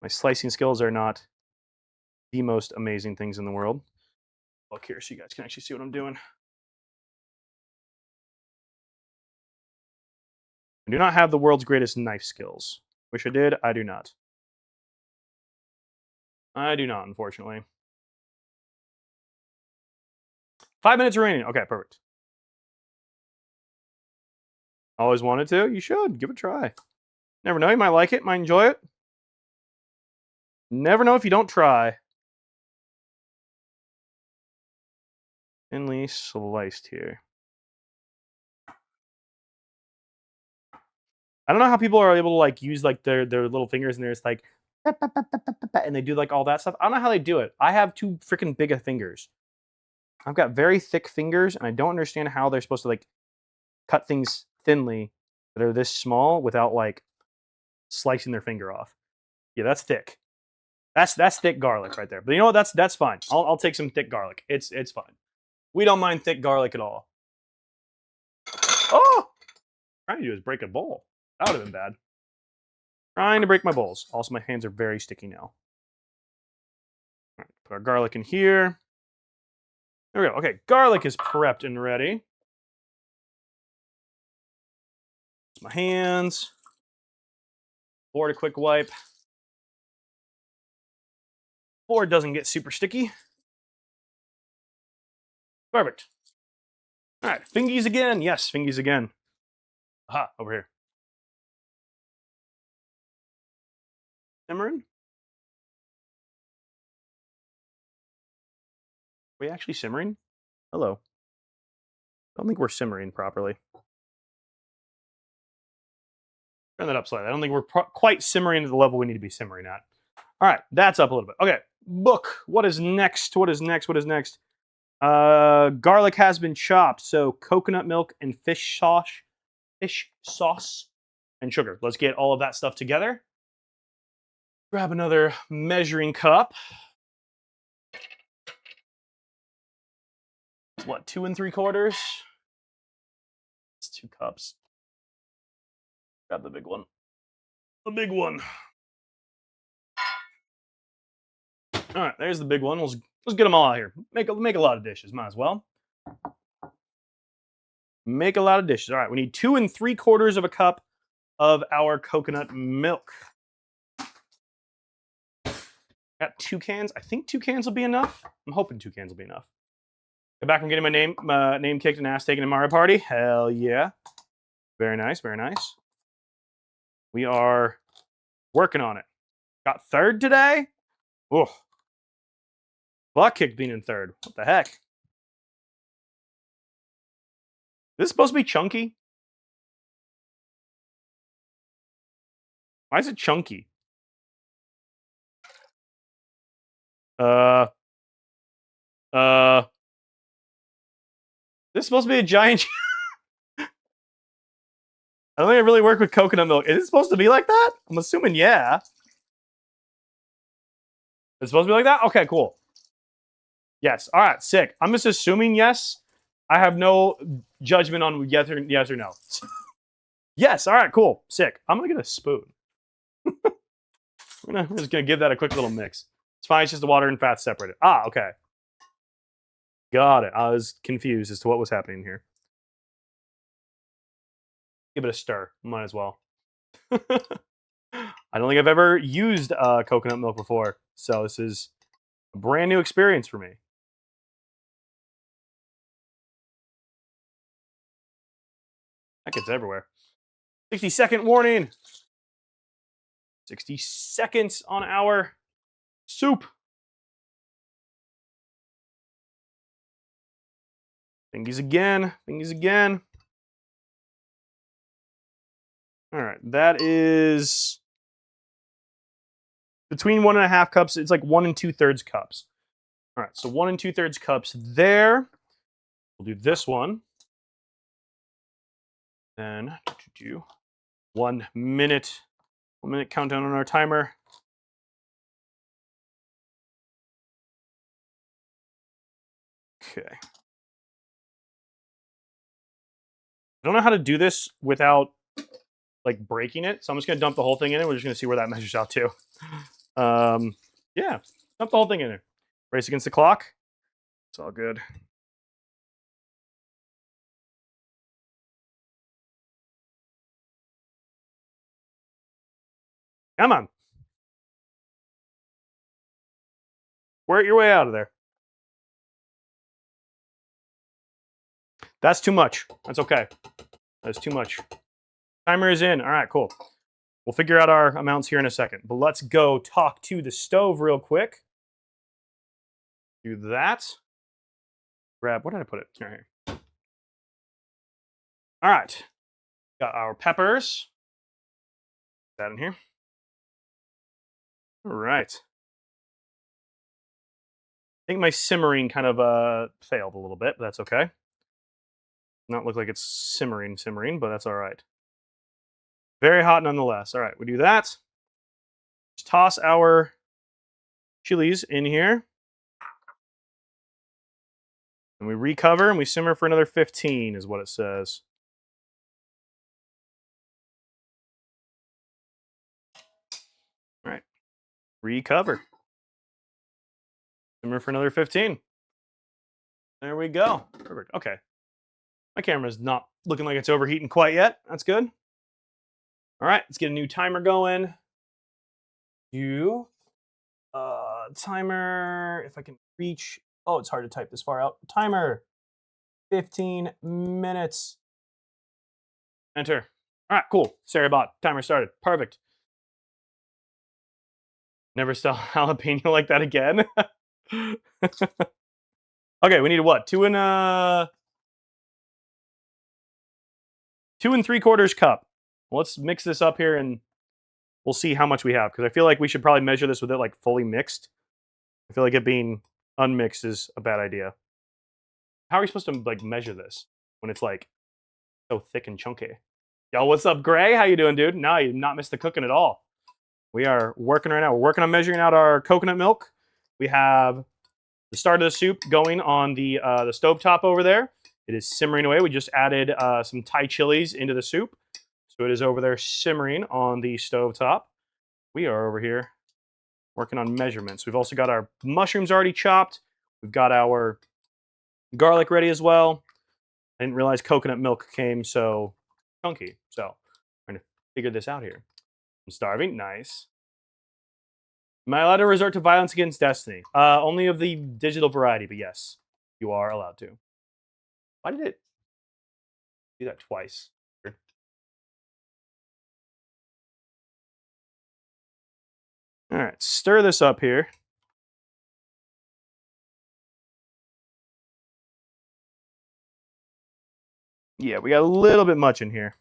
Speaker 1: My slicing skills are not the most amazing things in the world. Look here so you guys can actually see what I'm doing. I do not have the world's greatest knife skills. Wish I did. I do not. I do not, unfortunately. 5 minutes remaining. Okay, perfect. Always wanted to? You should. Give it a try. Never know. You might like it, might enjoy it. Never know if you don't try. Thinly sliced here. I don't know how people are able to like use like their little fingers and they're just like and they do like all that stuff. I don't know how they do it. I have too freaking big of fingers. I've got very thick fingers and I don't understand how they're supposed to like cut things thinly that are this small without like slicing their finger off. Yeah, that's thick. That's thick garlic right there. But you know what? That's fine. I'll take some thick garlic. It's fine. We don't mind thick garlic at all. Oh, trying to do is break a bowl. That would have been bad. Trying to break my bowls. Also, my hands are very sticky now. All right, put our garlic in here. There we go. Okay, garlic is prepped and ready. My hands. Board a quick wipe. Board doesn't get super sticky. Perfect. All right, fingies again. Yes, fingies again. Aha, over here. Simmering? Are we actually simmering? Hello. I don't think we're simmering properly. Turn that up slightly. I don't think we're quite simmering at the level we need to be simmering at. All right, that's up a little bit. Okay, book. What is next? What is next? What is next? Garlic has been chopped, so coconut milk and fish sauce, and sugar. Let's get all of that stuff together. Grab another measuring cup. What, 2 3/4? It's 2 cups. Grab the big one. The big one. All right, there's the big one. Let's get them all out here. Make a lot of dishes. Might as well. Make a lot of dishes. All right, we need 2 3/4 of a cup of our coconut milk. Got 2 cans. I think 2 cans will be enough. I'm hoping 2 cans will be enough. Get back from getting my name kicked and ass taken in Mario Party. Hell yeah. Very nice, very nice. We are working on it. Got 3rd today? Oh. Butt kicked being in 3rd. What the heck? This is supposed to be chunky? Why is it chunky? This is supposed to be a giant. I don't think I really work with coconut milk. Is it supposed to be like that? I'm assuming yeah. It's supposed to be like that? Okay, cool. Yes. All right, sick. I'm just assuming yes. I have no judgment on yes or no. Yes. All right, cool. Sick. I'm going to get a spoon. I'm just going to give that a quick little mix. It's fine. It's just the water and fat separated. Ah, okay. Got it. I was confused as to what was happening here. Give it a stir. Might as well. I don't think I've ever used coconut milk before, so this is a brand new experience for me. That gets everywhere. 60-second warning. 60 seconds on our soup. Fingies again. Fingies again. All right, that is between 1.5 cups. It's like 1 2/3 cups. All right, so 1 2/3 cups there. We'll do this one. Then 1 minute. 1 minute countdown on our timer. Okay. I don't know how to do this without like breaking it, so I'm just gonna dump the whole thing in, and we're just gonna see where that measures out to. Yeah, dump the whole thing in there. Race against the clock. It's all good. Come on. Work your way out of there. That's too much. That's okay. That's too much. Timer is in. All right, cool. We'll figure out our amounts here in a second. But let's go talk to the stove real quick. Do that. Grab, where did I put it? Right here. All right. Got our peppers. Put that in here. All right. I think my simmering kind of failed a little bit, but that's okay. Not look like it's simmering, but that's all right. Very hot nonetheless. All right, we do that. Just toss our chilies in here. And we recover and we simmer for another 15 is what it says. All right. Recover. Simmer for another 15. There we go. Perfect. Okay. My camera's not looking like it's overheating quite yet. That's good. All right, let's get a new timer going. Timer, if I can reach. Oh, it's hard to type this far out. Timer, 15 minutes. Enter. All right, cool. Sorry bot. Timer started. Perfect. Never sell jalapeno like that again. Okay, we need what? 2 3/4 cup. Well, let's mix this up here and we'll see how much we have, because I feel like we should probably measure this with it like fully mixed. I feel like it being unmixed is a bad idea. How are we supposed to like measure this when it's like so thick and chunky? Yo, what's up, Gray? How you doing, dude? No, you've not missed the cooking at all. We are working right now. We're working on measuring out our coconut milk. We have the start of the soup going on the stovetop over there. It is simmering away. We just added some Thai chilies into the soup. So it is over there simmering on the stovetop. We are over here working on measurements. We've also got our mushrooms already chopped. We've got our garlic ready as well. I didn't realize coconut milk came so chunky. So I'm trying to figure this out here. I'm starving. Nice. Am I allowed to resort to violence against Destiny? Only of the digital variety, but yes, you are allowed to. Why did it do that twice? All right, stir this up here. Yeah, we got a little bit much in here.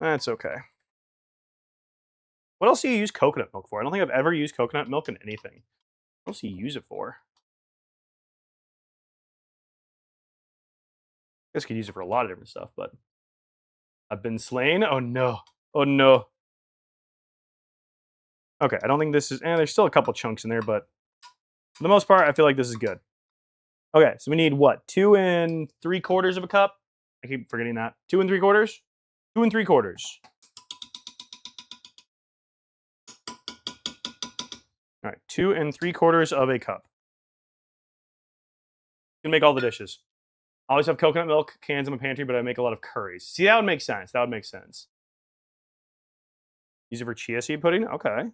Speaker 1: That's okay. What else do you use coconut milk for? I don't think I've ever used coconut milk in anything. What else do you use it for? I guess you could use it for a lot of different stuff, but I've been slain. Oh no. Oh no. Okay, I don't think this is. There's still a couple chunks in there, but for the most part, I feel like this is good. Okay, so we need what? 2 3/4 of a cup. I keep forgetting that. 2 3/4. 2 3/4. All right, 2 3/4 of a cup. You can make all the dishes. I always have coconut milk cans in my pantry, but I make a lot of curries. See, that would make sense. That would make sense. Use it for chia seed pudding? Okay.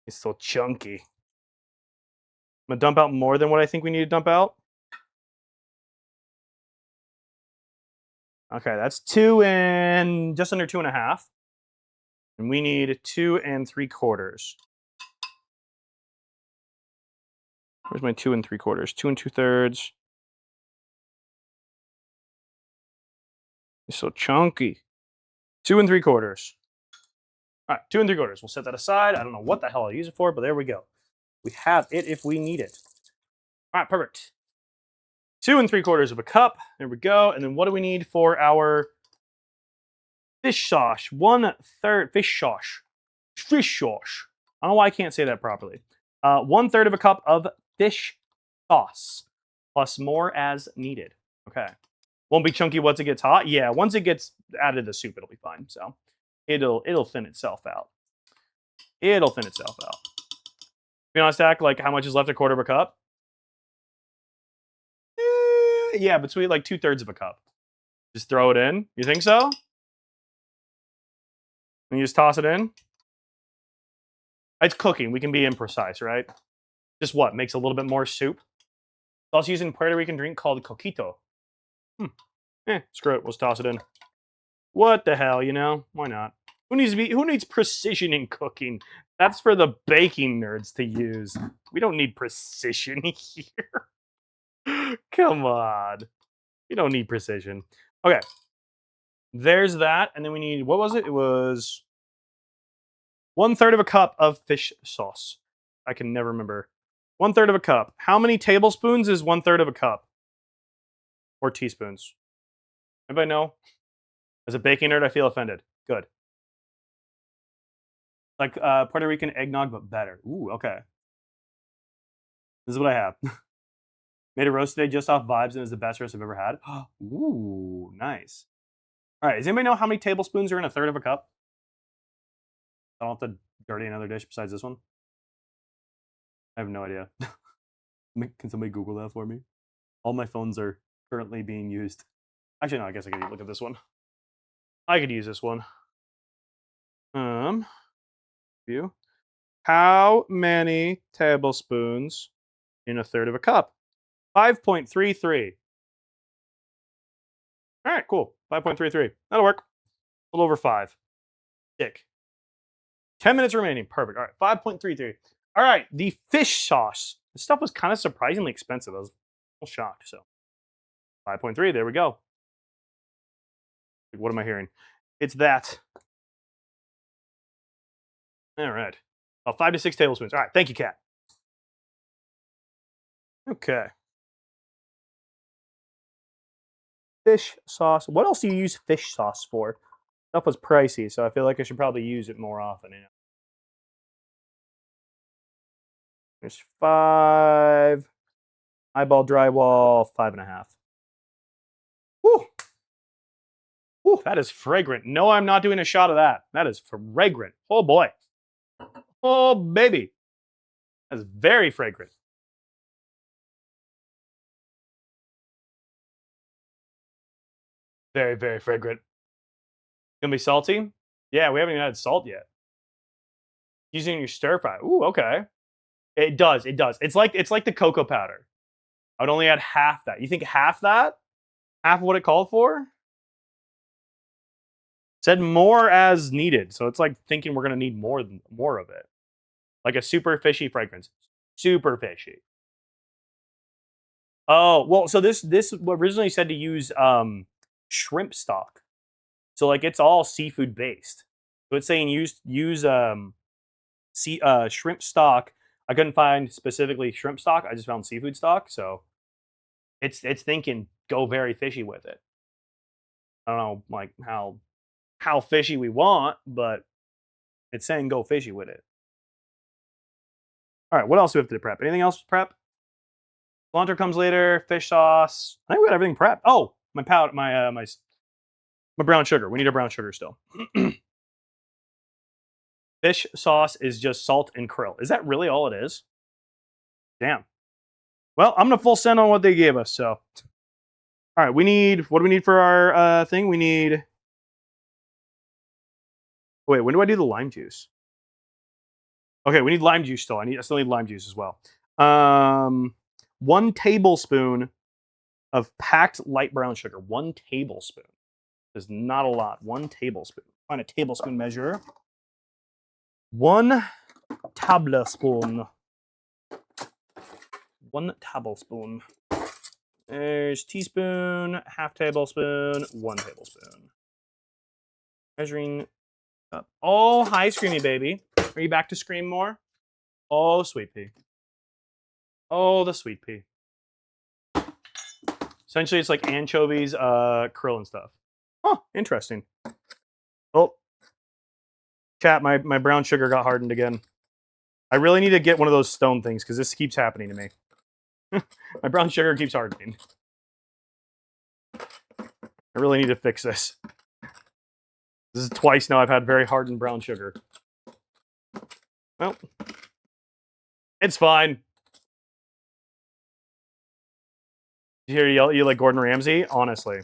Speaker 1: It's so chunky. I'm gonna dump out more than what I think we need to dump out. Okay, that's 2 and just under 2.5. And we need 2 3/4. Where's my 2 3/4? 2 2/3. It's so chunky. 2 3/4. All right, 2 3/4. We'll set that aside. I don't know what the hell I'll use it for, but there we go. We have it if we need it. All right, perfect. 2 3/4 of a cup. There we go. And then what do we need for our fish sauce? 1/3 fish sauce. Fish sauce. I don't know why I can't say that properly. 1/3 of a cup of fish sauce, plus more as needed. Okay. Won't be chunky once it gets hot. Yeah, once it gets added to the soup, it'll be fine. So it'll thin itself out. It'll thin itself out. Be honest, Ack, like how much is left? A quarter of a cup? Yeah, between like 2/3 of a cup. Just throw it in. You think so? And you just toss it in? It's cooking. We can be imprecise, right? Just what? Makes a little bit more soup. It's also using a Puerto Rican drink called coquito. Screw it. Let's toss it in. What the hell, you know? Why not? Who needs precision in cooking? That's for the baking nerds to use. We don't need precision here. Come on. We don't need precision. Okay. There's that. And then we need, what was it? It was 1/3 of a cup of fish sauce. I can never remember. 1/3 of a cup. How many tablespoons is 1/3 of a cup? Or teaspoons? Anybody know? As a baking nerd, I feel offended. Good. Like Puerto Rican eggnog, but better. Ooh, okay. This is what I have. Made a roast today just off vibes and is the best roast I've ever had. Ooh, nice. All right, does anybody know how many tablespoons are in 1/3 of a cup? I don't have to dirty another dish besides this one. I have no idea. Can somebody Google that for me? All my phones are currently being used. Actually, no, I guess I could look at this one. I could use this one. View. How many tablespoons in 1/3 of a cup? 5.33. All right, cool. 5.33. That'll work. A little over 5. Stick. 10 minutes remaining. Perfect. All right, 5.33. All right, the fish sauce. This stuff was kind of surprisingly expensive. I was a little shocked. So 5.3. There we go. What am I hearing? It's that. All right. 5 to 6 tablespoons. All right. Thank you, Kat. Okay. Fish sauce. What else do you use fish sauce for? Stuff was pricey, so I feel like I should probably use it more often. You know. There's 5. Eyeball drywall, 5.5. Whew. Whew, that is fragrant. No, I'm not doing a shot of that. That is fragrant. Oh boy. Oh baby. That's very fragrant. Very, very fragrant. Gonna be salty? Yeah, we haven't even had salt yet. Using your stir fry. Ooh, okay. It does. It does. It's like the cocoa powder. I would only add half that. You think half that? Half of what it called for? Said more as needed. So it's like thinking we're gonna need more of it. Like a super fishy fragrance. Super fishy. Oh, well, so this originally said to use shrimp stock. So like it's all seafood based. So it's saying use shrimp stock. I couldn't find specifically shrimp stock. I just found seafood stock. So it's thinking go very fishy with it. I don't know like how fishy we want, but it's saying go fishy with it. All right, what else do we have to prep? Anything else to prep? Cilantro comes later. Fish sauce. I think we got everything prepped. Oh, my powder, my brown sugar. We need a brown sugar still. Fish sauce is just salt and krill. Is that really all it is? Damn. Well, I'm gonna full send on what they gave us. So, all right, what do we need for our thing? We need. Wait, when do I do the lime juice? Okay, we need lime juice still. I still need lime juice as well. 1 tablespoon of packed light brown sugar. 1 tablespoon is not a lot. 1 tablespoon. Find a tablespoon measure. 1 tablespoon. 1 tablespoon. There's teaspoon, half tablespoon, 1 tablespoon. Measuring up. Oh, hi, Screamy Baby. Are you back to scream more? Oh, sweet pea. Oh, the sweet pea. Essentially, it's like anchovies, krill, and stuff. Huh, interesting. Oh, chat, my brown sugar got hardened again. I really need to get one of those stone things because this keeps happening to me. My brown sugar keeps hardening. I really need to fix this. This is twice now I've had very hardened brown sugar. Well, it's fine. You hear you like Gordon Ramsay? Honestly.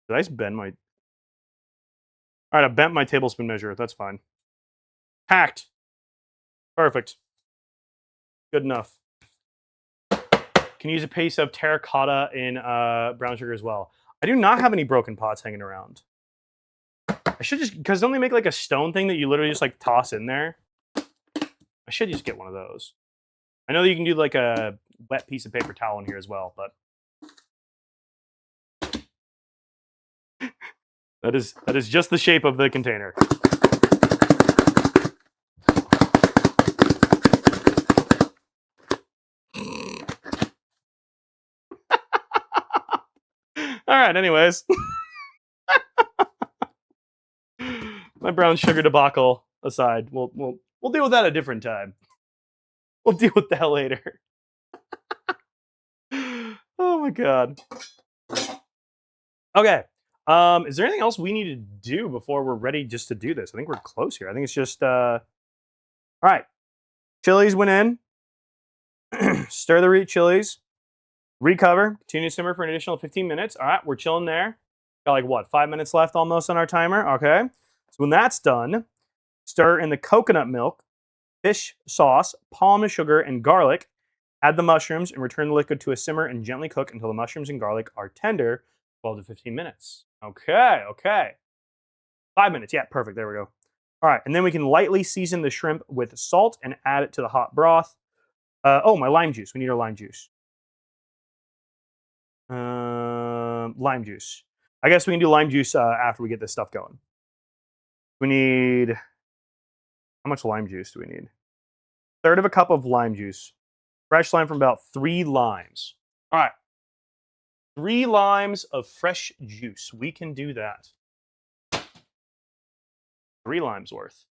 Speaker 1: Did I just bend my... All right, I bent my tablespoon measure. That's fine. Hacked. Perfect. Good enough. Can use a piece of terracotta in brown sugar as well. I do not have any broken pots hanging around. I should just... Because don't they make like a stone thing that you literally just like toss in there? I should just get one of those. I know that you can do like a wet piece of paper towel in here as well, but... That is just the shape of the container. All right, anyways. My brown sugar debacle aside, we'll deal with that a different time. We'll deal with that later. Oh my god. Okay. Is there anything else we need to do before we're ready just to do this? I think we're close here. I think it's just all right. Chilies went in. Stir the chilies. Recover. Continue to simmer for an additional 15 minutes. All right, we're chilling there. Got like what, 5 minutes left almost on our timer. Okay. So when that's done, stir in the coconut milk, fish sauce, palm sugar, and garlic. Add the mushrooms and return the liquid to a simmer and gently cook until the mushrooms and garlic are tender, 12 to 15 minutes. Okay, okay. 5 minutes, yeah, perfect, there we go. All right, and then we can lightly season the shrimp with salt and add it to the hot broth. Oh, my lime juice, we need our lime juice. Lime juice. I guess we can do lime juice after we get this stuff going. We need, how much lime juice do we need? 1/3 of a cup of lime juice. Fresh lime from about 3 limes. All right. 3 limes of fresh juice. We can do that. 3 limes worth.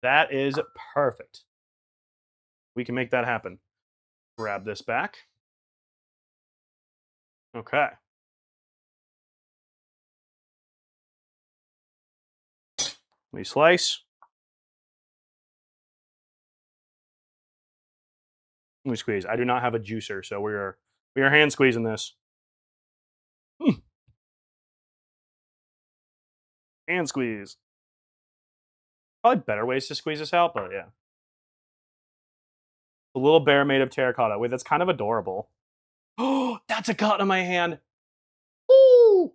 Speaker 1: That is perfect. We can make that happen. Grab this back. Okay. We slice. We squeeze. I do not have a juicer, so we are hand squeezing this. Hand squeeze. Probably better ways to squeeze this out, but yeah. A little bear made of terracotta. Wait, that's kind of adorable. Oh, that's a cut on my hand. Ooh.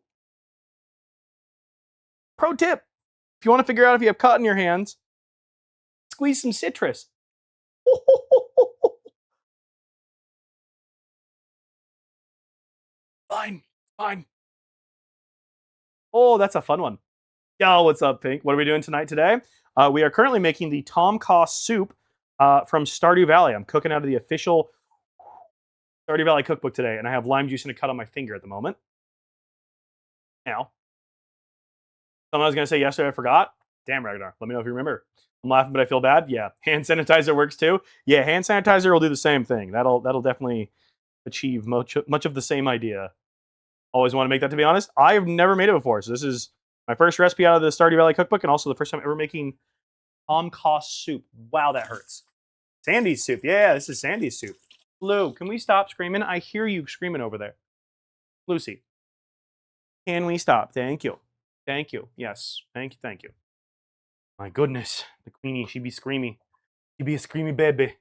Speaker 1: Pro tip. If you want to figure out if you have cut in your hands, squeeze some citrus. Fine, fine. Oh, that's a fun one. Yo, what's up, Pink? What are we doing today? We are currently making the Tom Kha Soup from Stardew Valley. I'm cooking out of the official Stardew Valley cookbook today, and I have lime juice and a cut on my finger at the moment. Now, someone was going to say yesterday, I forgot. Damn, Ragnar. Let me know if you remember. I'm laughing, but I feel bad. Yeah, hand sanitizer works too. Yeah, hand sanitizer will do the same thing. That'll definitely achieve much of the same idea. Always want to make that, to be honest. I've never made it before, so this is my first recipe out of the Stardew Valley cookbook, and also the first time ever making Tom Kha Soup. Wow, that hurts. Sandy's soup. Yeah, this is Sandy's soup. Lou, can we stop screaming? I hear you screaming over there. Lucy, can we stop? Thank you. Thank you. Yes. Thank you. Thank you. My goodness. The queenie, she be screamy. She be a screamy baby.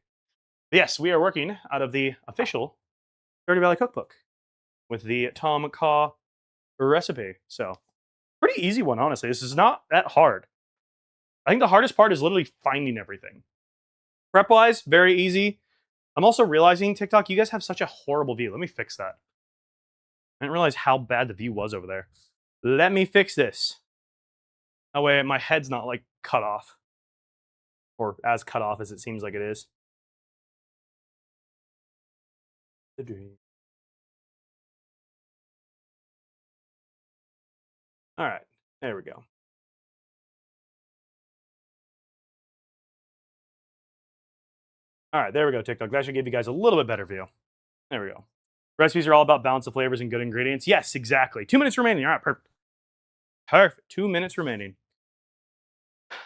Speaker 1: Yes, we are working out of the official Stardew Valley cookbook with the Tom Kha recipe. So, pretty easy one, honestly. This is not that hard. I think the hardest part is literally finding everything. Prep-wise, very easy. I'm also realizing, TikTok, you guys have such a horrible view. Let me fix that. I didn't realize how bad the view was over there. Let me fix this. That way my head's not like cut off. Or as cut off as it seems like it is. The dream. All right, there we go. All right, there we go, TikTok. That should give you guys a little bit better view. There we go. Recipes are all about balance of flavors and good ingredients. Yes, exactly. 2 minutes remaining. All right, perfect. Perfect. 2 minutes remaining.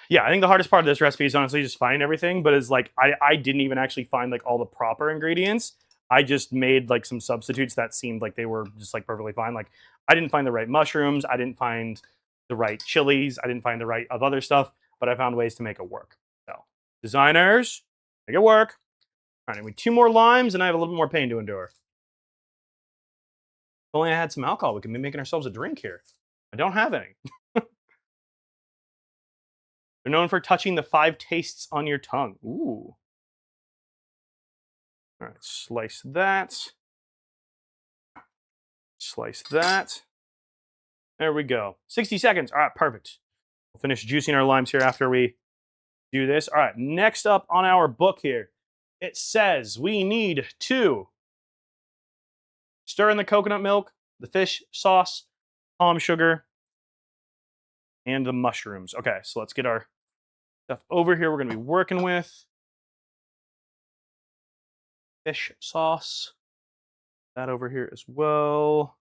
Speaker 1: Yeah, I think the hardest part of this recipe is honestly just finding everything, but it's like I didn't even actually find like all the proper ingredients. I just made like some substitutes that seemed like they were just like perfectly fine. Like I didn't find the right mushrooms, I didn't find the right chilies, I didn't find the right of other stuff, but I found ways to make it work. So, designers, make it work. All right, I need 2 more limes and I have a little bit more pain to endure. If only I had some alcohol, we could be making ourselves a drink here. I don't have any. They're known for touching the 5 tastes on your tongue. Ooh. All right, slice that. Slice that. There we go. 60 seconds. All right, perfect. We'll finish juicing our limes here after we do this. All right, next up on our book here, it says we need to stir in the coconut milk, the fish sauce, palm sugar, and the mushrooms. Okay, so let's get our stuff over here we're going to be working with. Fish sauce. That over here as well.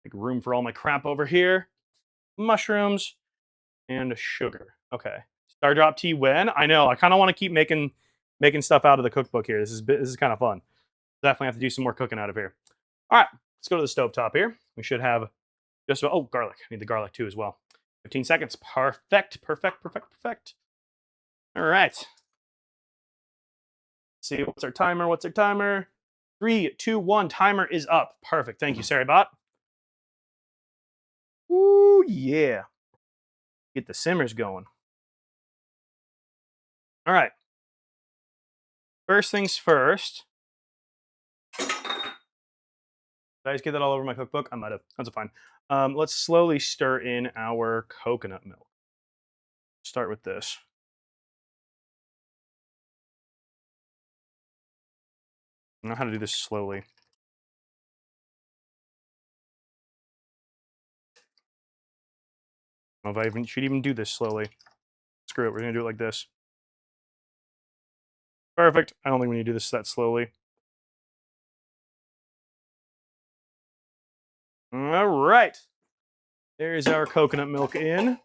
Speaker 1: Make room for all my crap over here. Mushrooms and sugar. Okay. Star drop tea when? I know. I kind of want to keep making stuff out of the cookbook here. This is kind of fun. Definitely have to do some more cooking out of here. All right, let's go to the stovetop here. We should have just about, oh, garlic. I need the garlic too as well. 15 seconds. Perfect. Perfect. Perfect. Perfect. All right. Let's see, what's our timer? What's our timer? 3, 2, 1. Timer is up. Perfect. Thank you, Saribot. Ooh, yeah. Get the simmers going. All right. First things first. Did I just get that all over my cookbook? I might have. That's fine. Let's slowly stir in our coconut milk. Start with this. I know how to do this slowly. I don't know if I should even do this slowly. Screw it. We're going to do it like this. Perfect. I don't think we need to do this that slowly. All right. There's our coconut milk in.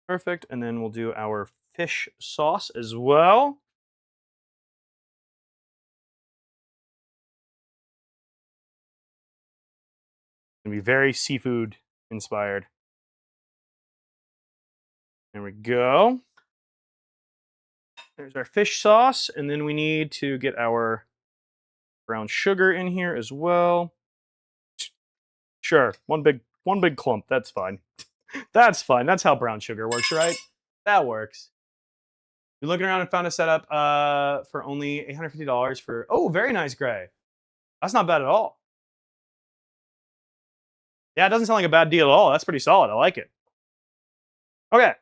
Speaker 1: Perfect. And then we'll do our fish sauce as well. It's going to be very seafood inspired. There we go. There's our fish sauce. And then we need to get our brown sugar in here as well. Sure. One big clump. That's fine. That's fine. That's how brown sugar works, right? That works. You're looking around and found a setup for only $850 for, oh, very nice gray. That's not bad at all. Yeah, it doesn't sound like a bad deal at all. That's pretty solid. I like it. Okay.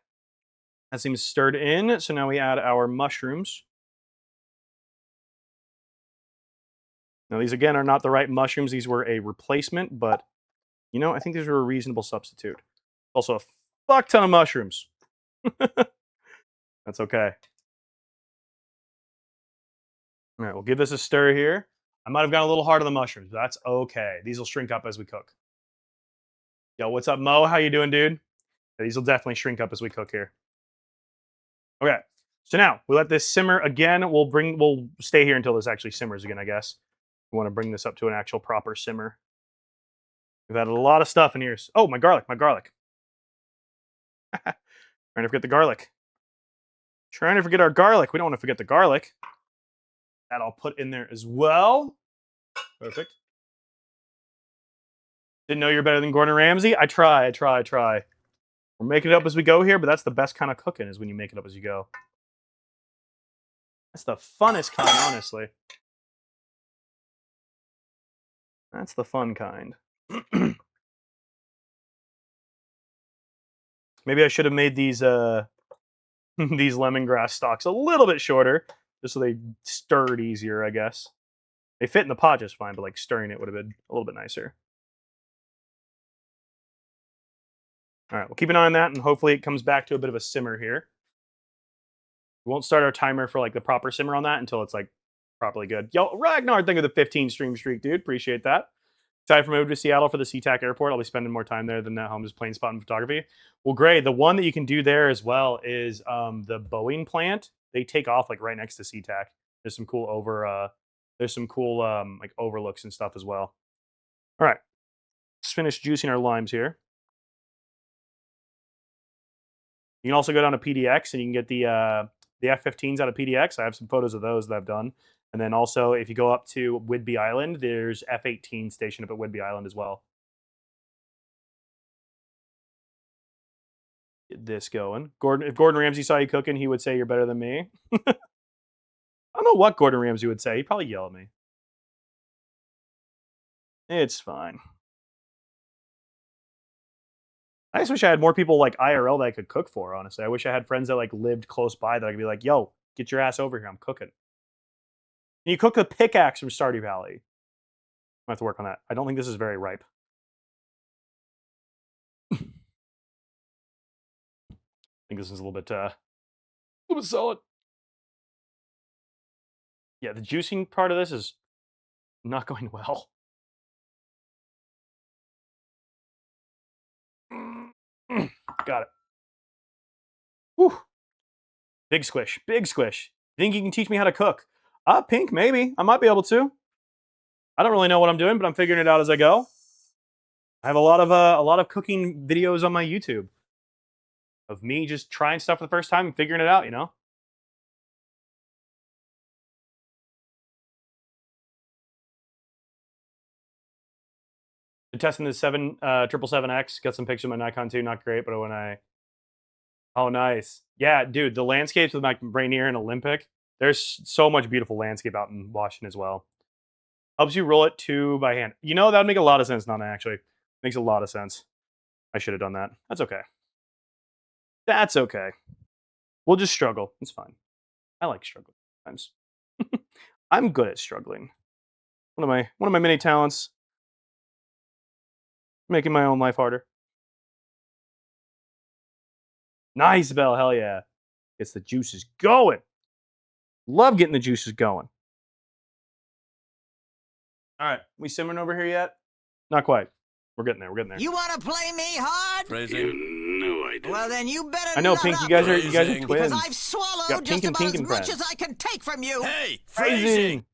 Speaker 1: That seems stirred in. So now we add our mushrooms. Now, these again are not the right mushrooms. These were a replacement, but you know, I think these are a reasonable substitute. Also, a fuck ton of mushrooms. That's okay. All right, we'll give this a stir here. I might have gone a little hard on the mushrooms, but that's okay. These will shrink up as we cook. Yo, what's up, Mo? How you doing, dude? These will definitely shrink up as we cook here. Okay, so now we let this simmer again. We'll stay here until this actually simmers again, I guess. We want to bring this up to an actual proper simmer. We've added a lot of stuff in here. Oh, my garlic. Trying to forget the garlic. Trying to forget our garlic. We don't want to forget the garlic. That I'll put in there as well. Perfect. Didn't know you're better than Gordon Ramsay? I try. We're making it up as we go here, but that's the best kind of cooking is when you make it up as you go. That's the funnest kind, honestly. That's the fun kind. Maybe I should have made these these lemongrass stalks a little bit shorter, just so they stirred easier, I guess. They fit in the pot just fine, but like stirring it would have been a little bit nicer. All right, we'll keep an eye on that, and hopefully it comes back to a bit of a simmer here. We won't start our timer for like the proper simmer on that until it's like properly good. Yo, Ragnar, thank you for the 15 stream streak, dude. Appreciate that. Excited for move to Seattle for the SeaTac airport. I'll be spending more time there than at home just plain spotting photography. Well, great. The one that you can do there as well is the Boeing plant. They take off like right next to SeaTac. There's some cool like overlooks and stuff as well. All right, let's finish juicing our limes here. You can also go down to PDX and you can get the F-15s out of PDX. I have some photos of those that I've done. And then also, if you go up to Whidbey Island, there's F-18 stationed up at Whidbey Island as well. Get this going. If Gordon Ramsay saw you cooking, he would say you're better than me. I don't know what Gordon Ramsay would say. He'd probably yell at me. It's fine. I just wish I had more people like IRL that I could cook for, honestly. I wish I had friends that like lived close by that I could be like, yo, get your ass over here. I'm cooking. And you cook the pickaxe from Stardew Valley. I have to work on that. I don't think this is very ripe. I think this is a little bit solid. Yeah, the juicing part of this is not going well. Got it. Whew. Big squish. Big squish. Think you can teach me how to cook? Pink, maybe. I might be able to. I don't really know what I'm doing, but I'm figuring it out as I go. I have a lot of cooking videos on my YouTube of me just trying stuff for the first time and figuring it out, you know? Been testing this 777X. Got some pictures of my Nikon too. Not great, but when I... Oh, nice. Yeah, dude, the landscapes with my Rainier and Olympic, there's so much beautiful landscape out in Washington as well. Helps you roll it too by hand. You know, that would make a lot of sense, Nana, actually. Makes a lot of sense. I should have done that. That's okay. That's okay. We'll just struggle. It's fine. I like struggling sometimes. I'm good at struggling. One of my many talents. Making my own life harder. Nice, Bell. Hell yeah. Gets the juices going. Love getting the juices going. All right. We simmering over here yet? Not quite. We're getting there. We're getting there.
Speaker 2: You want to play me hard?
Speaker 3: Phrasing.
Speaker 4: You know I do.
Speaker 2: Well, then you better.
Speaker 1: I know,
Speaker 2: nut
Speaker 1: Pink.
Speaker 2: up,
Speaker 1: You guys are
Speaker 3: Phrasing.
Speaker 1: twins.
Speaker 2: Because I've swallowed
Speaker 1: Got
Speaker 2: just
Speaker 1: Pink and
Speaker 2: about
Speaker 1: Pink
Speaker 2: as
Speaker 1: and
Speaker 2: much
Speaker 1: friends.
Speaker 2: as I can take from you.
Speaker 3: Hey,
Speaker 1: Phrasing.
Speaker 3: phrasing.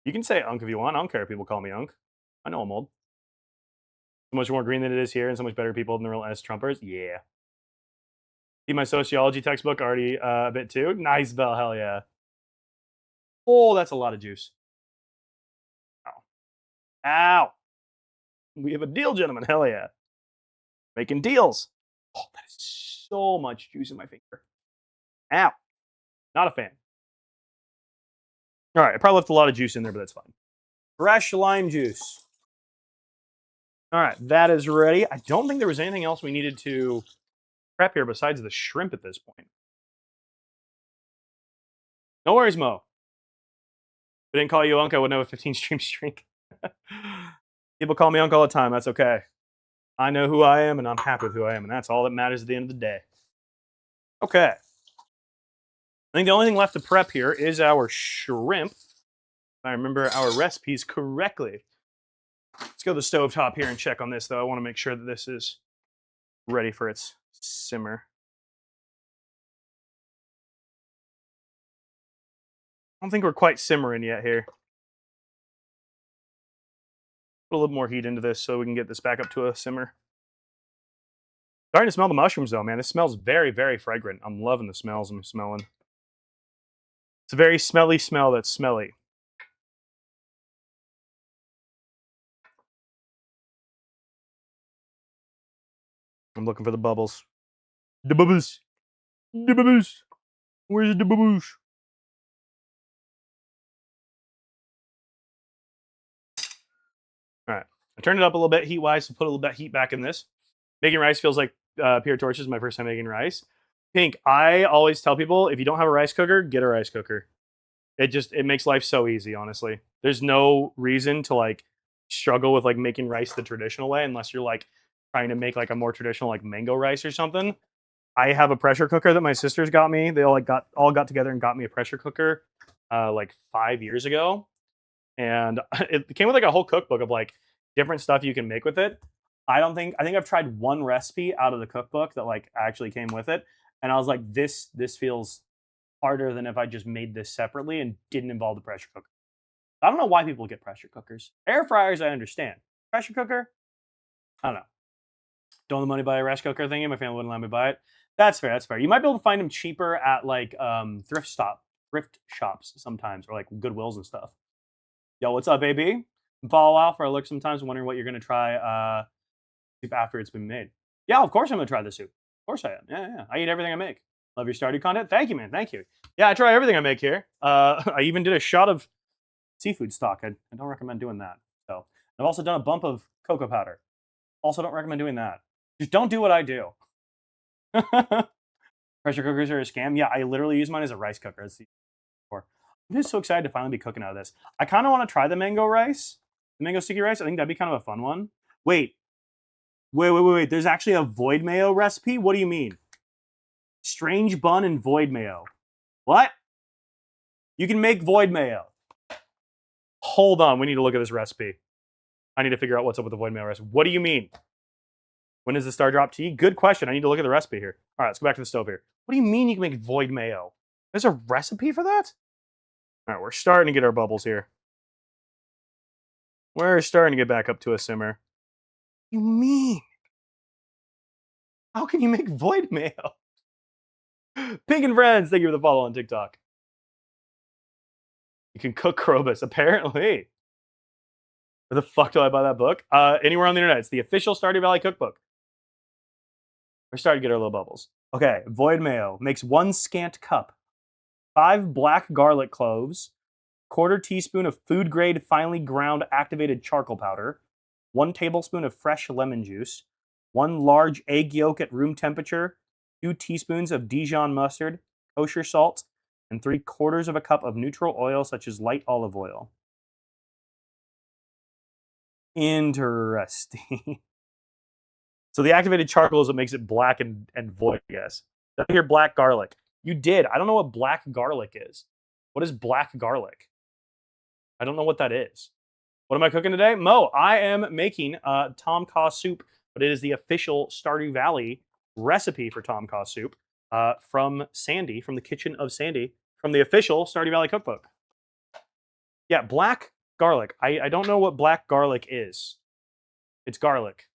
Speaker 1: You can say Unk if you want. I don't care if people call me Unk. I know I'm old. So much more green than it is here, and so much better people than the real S Trumpers. Yeah. See my sociology textbook already a bit too. Nice, Bell. Hell yeah. Oh, that's a lot of juice. Ow. Ow. We have a deal, gentlemen. Hell yeah. Making deals. Oh, that is so much juice in my finger. Ow. Not a fan. All right, I probably left a lot of juice in there, but that's fine. Fresh lime juice. All right, that is ready. I don't think there was anything else we needed to prep here besides the shrimp at this point. No worries, Mo. If I didn't call you Unk, I wouldn't have a 15 stream streak. People call me Unk all the time. That's okay. I know who I am, and I'm happy with who I am, and that's all that matters at the end of the day. Okay. I think the only thing left to prep here is our shrimp. If I remember our recipes correctly. Let's go to the stovetop here and check on this, though. I want to make sure that this is ready for its simmer. I don't think we're quite simmering yet here. Put a little more heat into this so we can get this back up to a simmer. Starting to smell the mushrooms, though, man. This smells very, very fragrant. I'm loving the smells I'm smelling. It's a very smelly smell that's smelly. I'm looking for the bubbles. The bubbles. The bubbles. Where's the bubbles? All right. I turned it up a little bit heat-wise to put a little bit of heat back in this. Making rice feels like pure torture. Is my first time making rice. Pink, I always tell people, if you don't have a rice cooker, get a rice cooker. It makes life so easy, honestly. There's no reason to like struggle with like making rice the traditional way unless you're like trying to make like a more traditional like mango rice or something. I have a pressure cooker that my sisters got me. They all got together and got me a pressure cooker like 5 years ago, and it came with like a whole cookbook of like different stuff you can make with it. I think I've tried one recipe out of the cookbook that like actually came with it, and I was like, this feels harder than if I just made this separately and didn't involve the pressure cooker. I don't know why people get pressure cookers. Air fryers, I understand. Pressure cooker, I don't know. Don't have the money to buy a rice cooker thingy. My family wouldn't let me buy it. That's fair. That's fair. You might be able to find them cheaper at like thrift shops sometimes, or like Goodwills and stuff. Yo, what's up, AB? Follow out for a look sometimes, wondering what you're gonna try soup after it's been made. Yeah, of course I'm gonna try the soup. Of course I am. Yeah. I eat everything I make. Love your Stardew content. Thank you, man. Thank you. Yeah, I try everything I make here. I even did a shot of seafood stock. I don't recommend doing that. So I've also done a bump of cocoa powder. Also, don't recommend doing that. Just don't do what I do. Pressure cookers are a scam. Yeah, I literally use mine as a rice cooker. I'm just so excited to finally be cooking out of this. I kind of want to try the mango rice, the mango sticky rice. I think that'd be kind of a fun one. Wait. There's actually a void mayo recipe? What do you mean? Strange bun and void mayo. What? You can make void mayo. Hold on, we need to look at this recipe. I need to figure out what's up with the void mayo recipe. What do you mean? When is the star drop tea? Good question. I need to look at the recipe here. All right, let's go back to the stove here. What do you mean you can make void mayo? There's a recipe for that? All right, we're starting to get our bubbles here. We're starting to get back up to a simmer. What do you mean? How can you make void mayo? Pig and Friends, thank you for the follow on TikTok. You can cook Krobus, apparently. Where the fuck do I buy that book? Anywhere on the internet. It's the official Stardew Valley cookbook. We're starting to get our little bubbles. Okay, void mayo makes 1 scant cup, 5 black garlic cloves, 1/4 teaspoon of food grade finely ground activated charcoal powder, 1 tablespoon of fresh lemon juice, 1 large egg yolk at room temperature, 2 teaspoons of Dijon mustard, kosher salt, and 3/4 of a cup of neutral oil such as light olive oil. Interesting. So the activated charcoal is what makes it black and void, I guess. Did I hear black garlic? You did. I don't know what black garlic is. What is black garlic? I don't know what that is. What am I cooking today? Mo, I am making Tom Kha Soup, but it is the official Stardew Valley recipe for Tom Kha Soup from Sandy, from the kitchen of Sandy, from the official Stardew Valley cookbook. Yeah, black garlic. I don't know what black garlic is. It's garlic.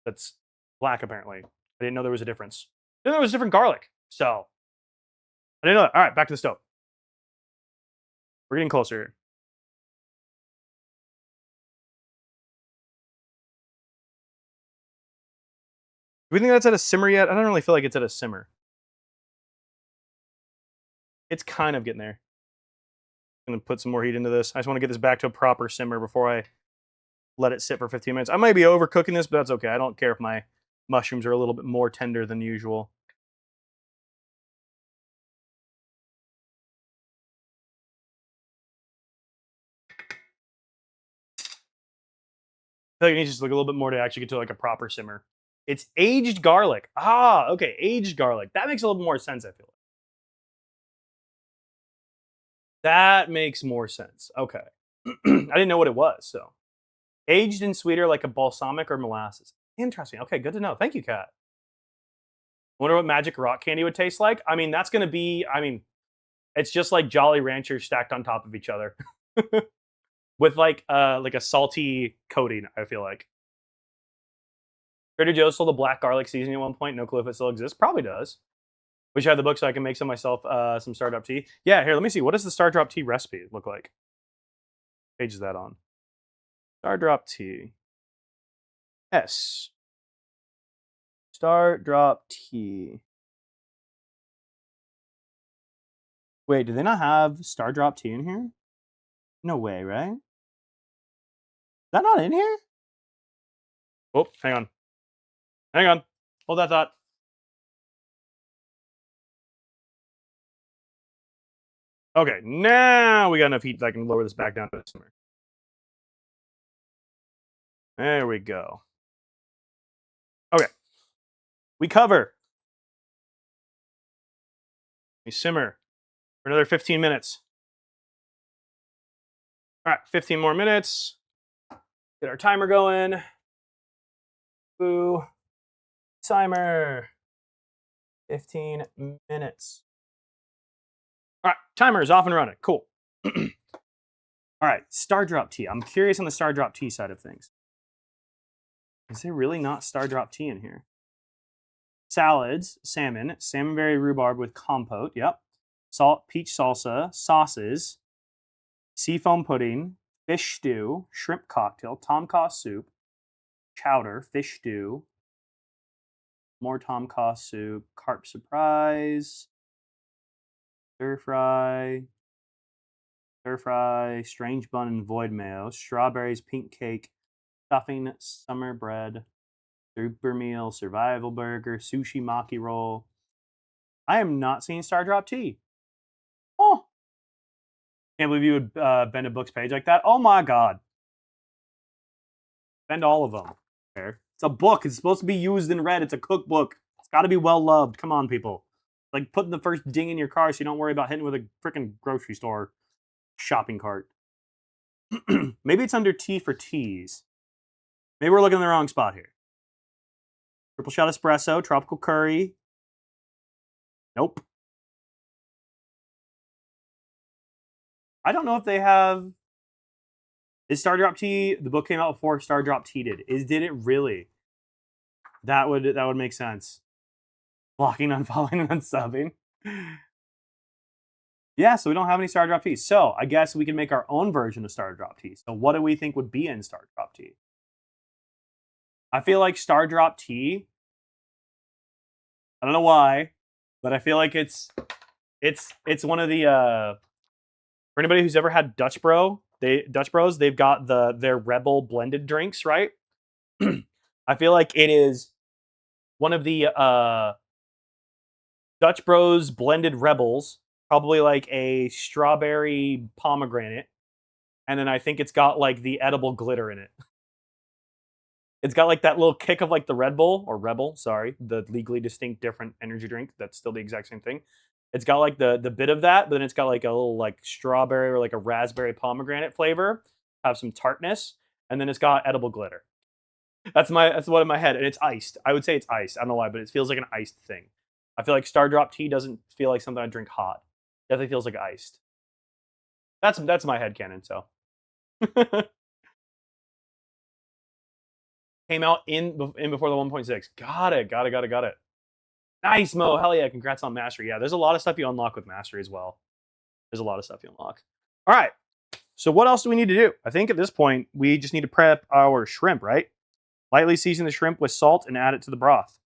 Speaker 1: That's black, apparently. I didn't know there was a difference. I didn't know there was different garlic. So, I didn't know that. All right, back to the stove. We're getting closer here. Do we think that's at a simmer yet? I don't really feel like it's at a simmer. It's kind of getting there. I'm going to put some more heat into this. I just want to get this back to a proper simmer before I let it sit for 15 minutes. I might be overcooking this, but that's okay. I don't care if my mushrooms are a little bit more tender than usual. I feel like it needs just like a little bit more to actually get to like a proper simmer. It's aged garlic. Ah, okay, aged garlic. That makes a little bit more sense, I feel like. That makes more sense. Okay. I didn't know what it was, so. Aged and sweeter like a balsamic or molasses. Interesting. Okay, good to know. Thank you, Kat. Wonder what magic rock candy would taste like. I mean, that's gonna be. I mean, it's just like Jolly Ranchers stacked on top of each other, with like a salty coating. I feel like Trader Joe's sold a black garlic seasoning at one point. No clue if it still exists. Probably does. Wish I had the book so I can make some myself. Some Star Drop tea. Yeah, here. Let me see. What does the Star Drop tea recipe look like? Page is that on? Star Drop tea. S. Star Drop tea. Wait, do they not have Star Drop tea in here? No way, right? Is that not in here? Oh, hang on. Hang on. Hold that thought. Okay, now we got enough heat that I can lower this back down to a simmer. There we go. Okay. We cover We simmer for another 15 minutes. All right, 15 more minutes. Get our timer going. Boo. Timer. 15 minutes. All right, timer is off and running. Cool. All right, Star Drop tea. I'm curious on the Star Drop tea side of things. Is there really not Star Drop tea in here? Salads, salmon, salmonberry rhubarb with compote. Yep. Salt, peach salsa, sauces, seafoam pudding, fish stew, shrimp cocktail, Tom Kha soup, chowder, fish stew, more Tom Kha soup, carp surprise, stir fry, strange bun and void mayo, strawberries, pink cake, stuffing, summer bread, super meal, survival burger, sushi maki roll. I am not seeing Star Drop tea. Oh, can't believe you would bend a book's page like that. Oh my god. Bend all of them. It's a book. It's supposed to be used and read. It's a cookbook. It's got to be well loved. Come on, people. Like putting the first ding in your car so you don't worry about hitting with a freaking grocery store shopping cart. Maybe it's under T for teas. Maybe we're looking in the wrong spot here. Triple shot espresso, tropical curry. Nope. I don't know if they have. Is Star Drop tea? The book came out before Star Drop tea did. Did it really? That would make sense. Blocking, unfollowing, and unsubbing. Yeah, so we don't have any Star Drop tea. So I guess we can make our own version of Star Drop tea. So what do we think would be in Star Drop tea? I feel like Star Drop tea. I don't know why, but I feel like it's one of the for anybody who's ever had Dutch Bros, they've got their Rebel blended drinks, right? I feel like it is one of the Dutch Bros blended Rebels, probably like a strawberry pomegranate, and then I think it's got like the edible glitter in it. It's got like that little kick of like the Red Bull or Rebel, sorry, the legally distinct different energy drink that's still the exact same thing. It's got like the bit of that, but then it's got like a little like strawberry or like a raspberry pomegranate flavor, have some tartness, and then it's got edible glitter. That's what in my head, and it's iced. I would say it's iced. I don't know why, but it feels like an iced thing. I feel like Star Drop tea doesn't feel like something I drink hot. It definitely feels like iced. That's my headcanon, so. Came out in before the 1.6. Got it. Nice, Mo. Hell yeah. Congrats on Mastery. Yeah, there's a lot of stuff you unlock with Mastery as well. There's a lot of stuff you unlock. All right. So what else do we need to do? I think at this point, we just need to prep our shrimp, right? Lightly season the shrimp with salt and add it to the broth.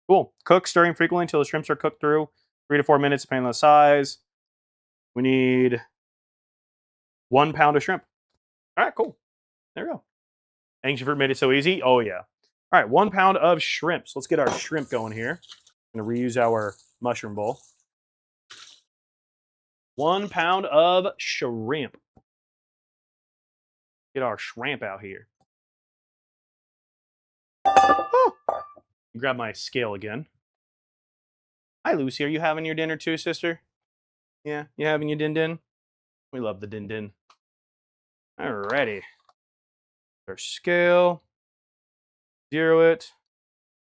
Speaker 1: Cool. Cook, stirring frequently until the shrimps are cooked through. 3 to 4 minutes, depending on the size. We need 1 pound of shrimp. All right, cool. There we go. Ancient fruit made it so easy. Oh, yeah. All right, 1 pound of shrimp. So let's get our shrimp going here. I'm going to reuse our mushroom bowl. 1 pound of shrimp. Get our shrimp out here. Oh. Grab my scale again. Hi, Lucy. Are you having your dinner too, sister? Yeah, you having your din-din? We love the din-din. Alrighty. Our scale. Zero it.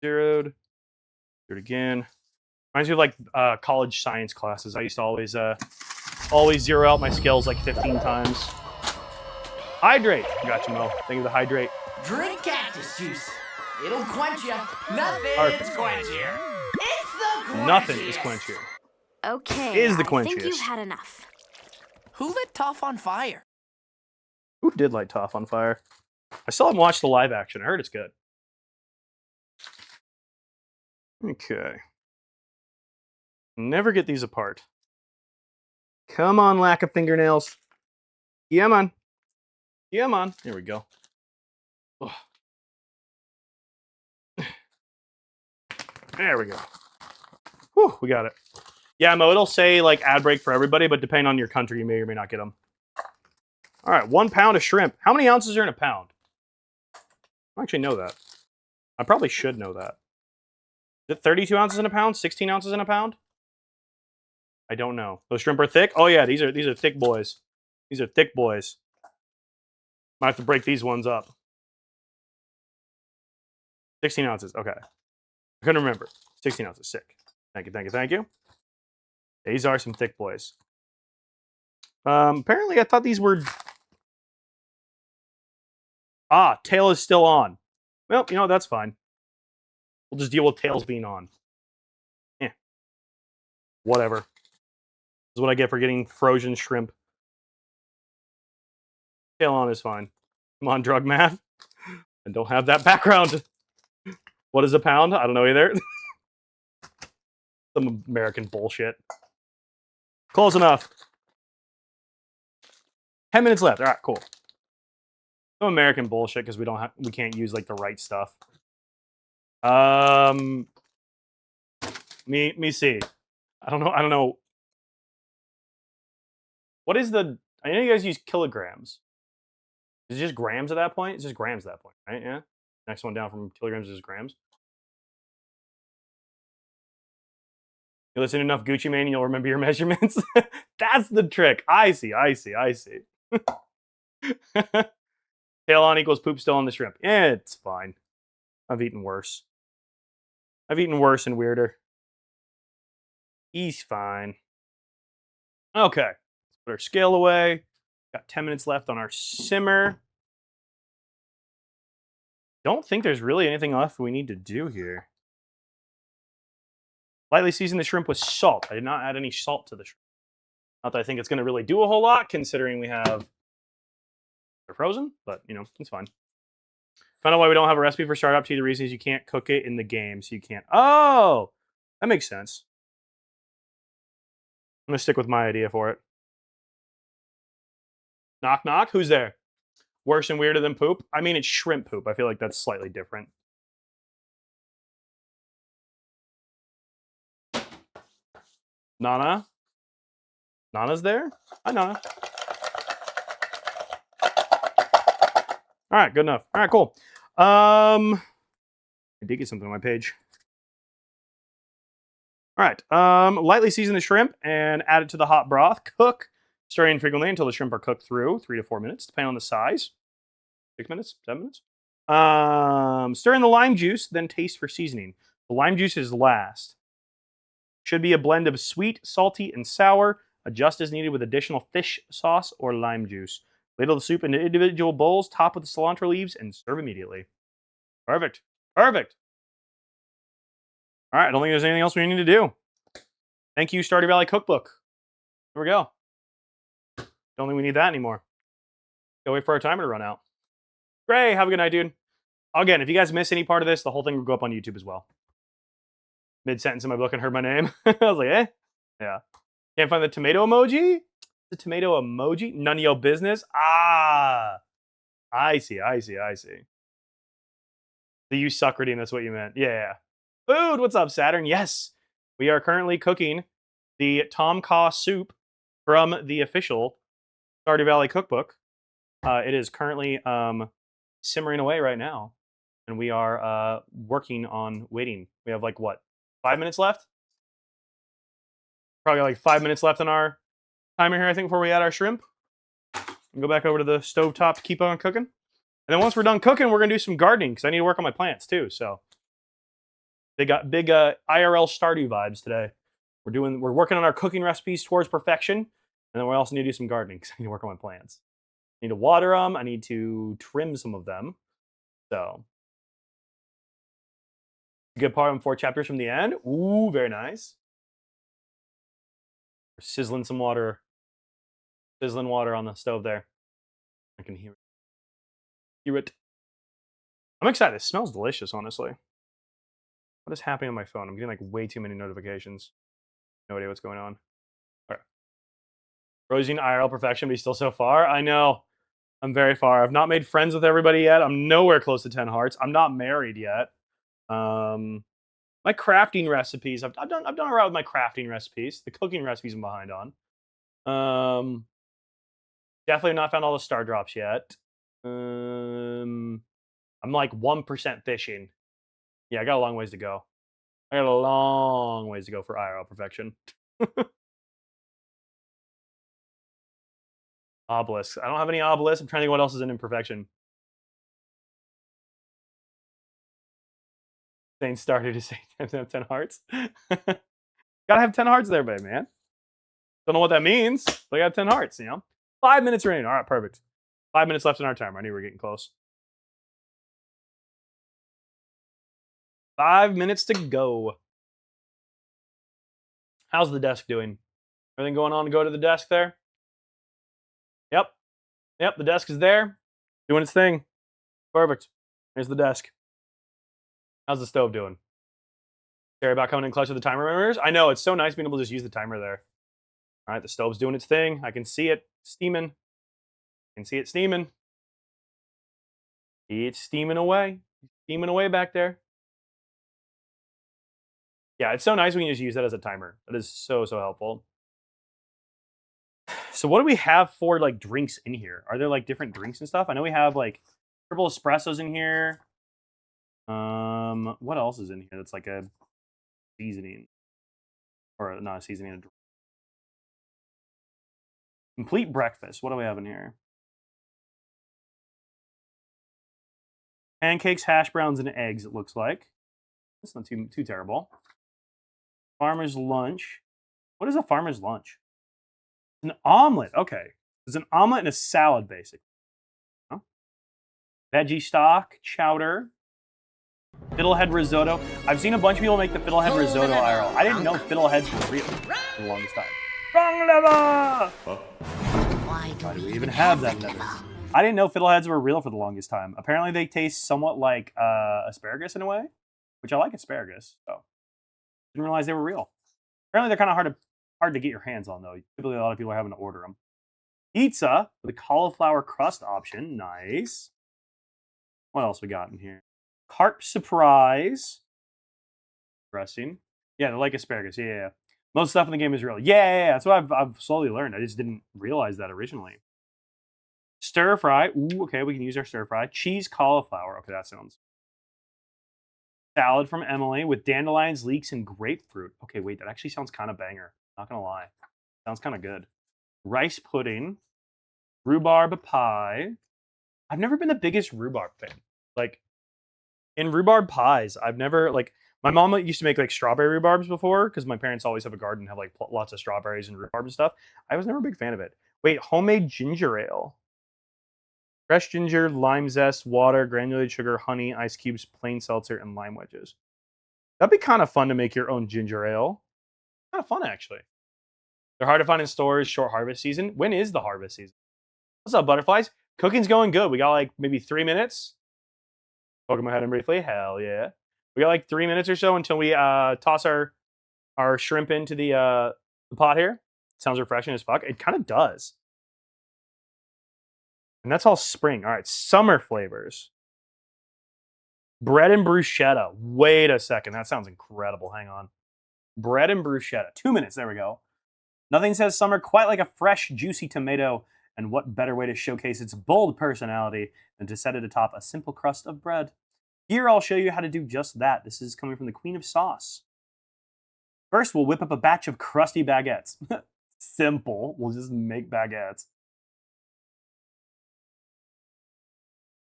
Speaker 1: Zeroed. Do it again. Reminds me of like college science classes. I used to always zero out my scales like 15 times. Hydrate. Gotcha, Mo. Think of the hydrate.
Speaker 3: Drink cactus juice. It'll quench you. Nothing's quenchier. It's the quenchiest.
Speaker 1: Nothing is quenchier.
Speaker 4: Okay,
Speaker 1: Is the
Speaker 4: I think
Speaker 1: quenchiest.
Speaker 4: you've had enough.
Speaker 3: Who lit Toph on fire?
Speaker 1: Who did light Toph on fire? I still haven't watched the live action. I heard it's good. Okay. Never get these apart. Come on, lack of fingernails. Yeah, man. Yeah, man. Here we go. Ugh. There we go. Whew, we got it. Yeah, Mo, it'll say like ad break for everybody, but depending on your country, you may or may not get them. All right, 1 pound of shrimp. How many ounces are in a pound? I actually know that. I probably should know that. Is it 32 ounces in a pound? 16 ounces in a pound? I don't know. Those shrimp are thick? Oh yeah, these are thick boys. These are thick boys. Might have to break these ones up. 16 ounces. Okay. I couldn't remember. 16 ounces. Sick. Thank you, thank you, thank you. These are some thick boys. Apparently I thought these were... Ah, tail is still on. Well, you know, that's fine. We'll just deal with tails being on. Yeah. Whatever. This is what I get for getting frozen shrimp. Tail on is fine. Come on, drug math. And don't have that background. What is a pound? I don't know either. Some American bullshit. Close enough. 10 minutes left. All right, cool. Some American bullshit because we can't use like the right stuff. Me see. I don't know. What is the? I know you guys use kilograms. Is it just grams at that point? It's just grams at that point, right? Yeah. Next one down from kilograms is grams. You listen to enough Gucci Mane and you'll remember your measurements. That's the trick. I see. Tail on equals poop still on the shrimp. Yeah, it's fine. I've eaten worse. I've eaten worse and weirder. He's fine. Okay. Let's put our scale away. Got 10 minutes left on our simmer. Don't think there's really anything left we need to do here. Lightly season the shrimp with salt. I did not add any salt to the shrimp. Not that I think it's going to really do a whole lot, considering they're frozen, but, you know, it's fine. Found out why we don't have a recipe for Stardew Valley. The reason is you can't cook it in the game, so you can't... Oh! That makes sense. I'm going to stick with my idea for it. Knock, knock. Who's there? Worse and weirder than poop? I mean, it's shrimp poop. I feel like that's slightly different. Nana? Nana's there? Hi, Nana. All right, good enough. All right, cool. I did get something on my page. All right. Lightly season the shrimp and add it to the hot broth. Cook, stirring frequently until the shrimp are cooked through, 3 to 4 minutes, depending on the size. 6 minutes, 7 minutes. Stir in the lime juice, then taste for seasoning. The lime juice is last. Should be a blend of sweet, salty, and sour. Adjust as needed with additional fish sauce or lime juice. Ladle the soup into individual bowls, top with the cilantro leaves, and serve immediately. Perfect. Perfect. All right, I don't think there's anything else we need to do. Thank you, Stardew Valley Cookbook. Here we go. Don't think we need that anymore. Gotta wait for our timer to run out. Great, have a good night, dude. Again, if you guys miss any part of this, the whole thing will go up on YouTube as well. Mid-sentence in my book and heard my name. I was like, eh? Yeah. Can't find the tomato emoji? The tomato emoji? None of your business? Ah. I see. So you suck reading, that's what you meant. Yeah. Food, what's up, Saturn? Yes. We are currently cooking the Tom Kha Soup from the official Stardew Valley cookbook. It is currently simmering away right now. And we are working on waiting. We have like, what, 5 minutes left? Probably like 5 minutes left on our timer here, I think, before we add our shrimp. And go back over to the stovetop to keep on cooking. And then once we're done cooking, we're going to do some gardening because I need to work on my plants too. So they got big IRL Stardew vibes today. We're working on our cooking recipes towards perfection. And then we also need to do some gardening because I need to work on my plants. I need to water them. I need to trim some of them. So good part of 4 chapters from the end. Ooh, very nice. We're sizzling some water. Sizzling water on the stove there. I can hear it. I'm excited. It smells delicious, honestly. What is happening on my phone? I'm getting like way too many notifications. No idea what's going on. All right. Rosine IRL perfection, but he's still so far. I know. I'm very far. I've not made friends with everybody yet. I'm nowhere close to 10 hearts. I'm not married yet. My crafting recipes. I've done all right with my crafting recipes. The cooking recipes I'm behind on. Definitely not found all the star drops yet. I'm like 1% fishing. Yeah, I got a long ways to go. I got a long ways to go for IRL perfection. Obelisks. I don't have any obelisks. I'm trying to think what else is an imperfection. Saying started to say 10 hearts. Gotta have 10 hearts there, baby, man. Don't know what that means, but I got 10 hearts, 5 minutes remaining. All right, perfect. 5 minutes left in our timer. I knew we were getting close. 5 minutes to go. How's the desk doing? Everything going on to go to the desk there? Yep. Yep, the desk is there. Doing its thing. Perfect. Here's the desk. How's the stove doing? Care about coming in clutch with the timer reminders? I know, it's so nice being able to just use the timer there. All right, the stove's doing its thing. I can see it steaming. I can see it steaming. It's steaming away. Steaming away back there. Yeah, it's so nice when you just use that as a timer. That is so helpful. So what do we have for like drinks in here? Are there like different drinks and stuff? I know we have like triple espressos in here. What else is in here that's like a seasoning? Or not a seasoning, a drink. Complete breakfast. What do we have in here? Pancakes, hash browns, and eggs, it looks like. That's not too terrible. Farmer's lunch. What is a farmer's lunch? An omelet. Okay. It's an omelet and a salad, basically. Huh? Veggie stock, chowder, fiddlehead risotto. I've seen a bunch of people make the fiddlehead risotto IRL. I didn't know fiddleheads were real for the longest time. Wrong lever!
Speaker 2: Why
Speaker 1: do we even have that lever? I didn't know fiddleheads were real for the longest time. Apparently they taste somewhat like asparagus in a way, which I like asparagus, so didn't realize they were real. Apparently they're kind of hard to get your hands on, though. Typically, a lot of people are having to order them. Pizza with a cauliflower crust option. Nice. What else we got in here? Carp surprise. Interesting. Yeah, they like asparagus. Yeah. Most stuff in the game is real. Yeah. That's what I've slowly learned. I just didn't realize that originally. Stir fry. Ooh, okay, we can use our stir fry. Cheese cauliflower. Okay, that sounds. Salad from Emily with dandelions, leeks, and grapefruit. Okay, wait, that actually sounds kind of banger. Not gonna lie. Sounds kind of good. Rice pudding. Rhubarb pie. I've never been the biggest rhubarb fan. Like, in rhubarb pies, I've never, like, my mom used to make, like, strawberry rhubarbs before, because my parents always have a garden and have, like, lots of strawberries and rhubarb and stuff. I was never a big fan of it. Wait, homemade ginger ale. Fresh ginger, lime zest, water, granulated sugar, honey, ice cubes, plain seltzer, and lime wedges. That'd be kind of fun to make your own ginger ale. Kind of fun, actually. They're hard to find in stores, short harvest season. When is the harvest season? What's up, butterflies? Cooking's going good. We got like maybe 3 minutes. Poking my head in briefly. Hell yeah. We got like 3 minutes or so until we toss our shrimp into the pot here. Sounds refreshing as fuck. It kind of does. And that's all spring. All right, summer flavors. Bread and bruschetta. Wait a second. That sounds incredible. Hang on. Bread and bruschetta. 2 minutes. There we go. Nothing says summer quite like a fresh, juicy tomato. And what better way to showcase its bold personality than to set it atop a simple crust of bread? Here, I'll show you how to do just that. This is coming from the Queen of Sauce. First, we'll whip up a batch of crusty baguettes. Simple. We'll just make baguettes.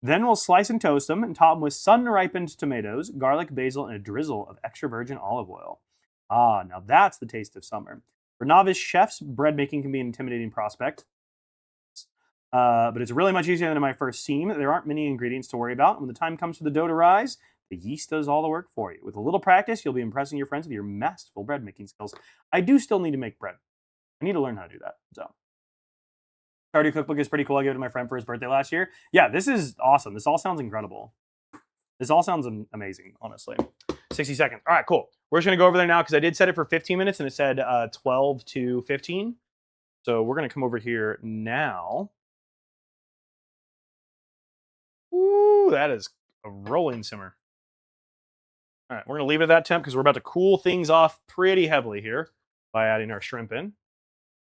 Speaker 1: Then we'll slice and toast them and top them with sun-ripened tomatoes, garlic, basil, and a drizzle of extra virgin olive oil. Ah, now that's the taste of summer. For novice chefs, bread making can be an intimidating prospect. But it's really much easier than in my first seam. There aren't many ingredients to worry about. When the time comes for the dough to rise, the yeast does all the work for you. With a little practice, you'll be impressing your friends with your masterful bread making skills. I do still need to make bread. I need to learn how to do that. So, Stardew cookbook is pretty cool. I gave it to my friend for his birthday last year. Yeah, this is awesome. This all sounds incredible. This all sounds amazing, honestly. 60 seconds. All right, cool. We're just going to go over there now because I did set it for 15 minutes and it said 12 to 15. So we're going to come over here now. Ooh, that is a rolling simmer. All right, we're going to leave it at that temp because we're about to cool things off pretty heavily here by adding our shrimp in.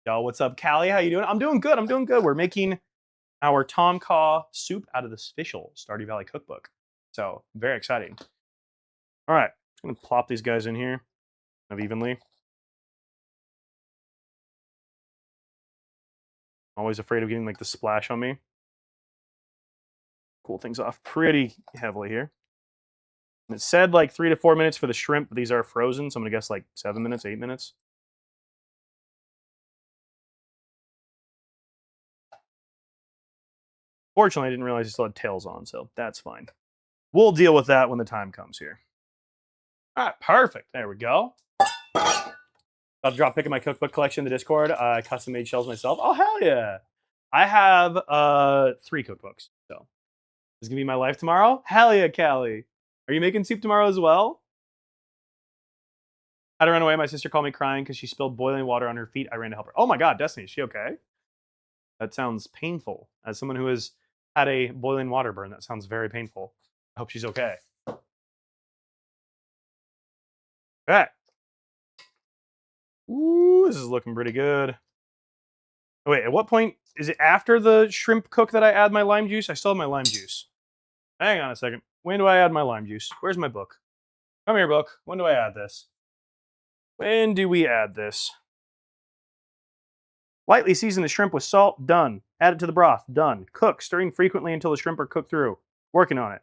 Speaker 1: Yo, what's up, Callie? How you doing? I'm doing good. I'm doing good. We're making our Tom Kha Soup out of this official Stardew Valley cookbook. So, very exciting. All right, I'm going to plop these guys in here kind of evenly. always afraid of getting like the splash on me. Cool things off pretty heavily here. And it said like 3 to 4 minutes for the shrimp, but these are frozen, so I'm gonna guess like 7 minutes, 8 minutes. Fortunately, I didn't realize it still had tails on, so that's fine. We'll deal with that when the time comes here. All right, perfect. There we go. About to drop pick of my cookbook collection in the Discord. I custom made shells myself. Oh, hell yeah. I have 3 cookbooks, so this is gonna be my life tomorrow. Hell yeah, Callie. Are you making soup tomorrow as well? Had to run away. My sister called me crying because she spilled boiling water on her feet. I ran to help her. Oh my god, Destiny, is she okay? That sounds painful. As someone who has had a boiling water burn, that sounds very painful. I hope she's okay. Okay. Ooh, this is looking pretty good. Oh, wait, at what point is it after the shrimp cook that I add my lime juice? I still have my lime juice. Hang on a second. When do I add my lime juice? Where's my book? Come here, book. When do I add this? When do we add this? Lightly season the shrimp with salt. Done. Add it to the broth. Done. Cook, stirring frequently until the shrimp are cooked through. Working on it.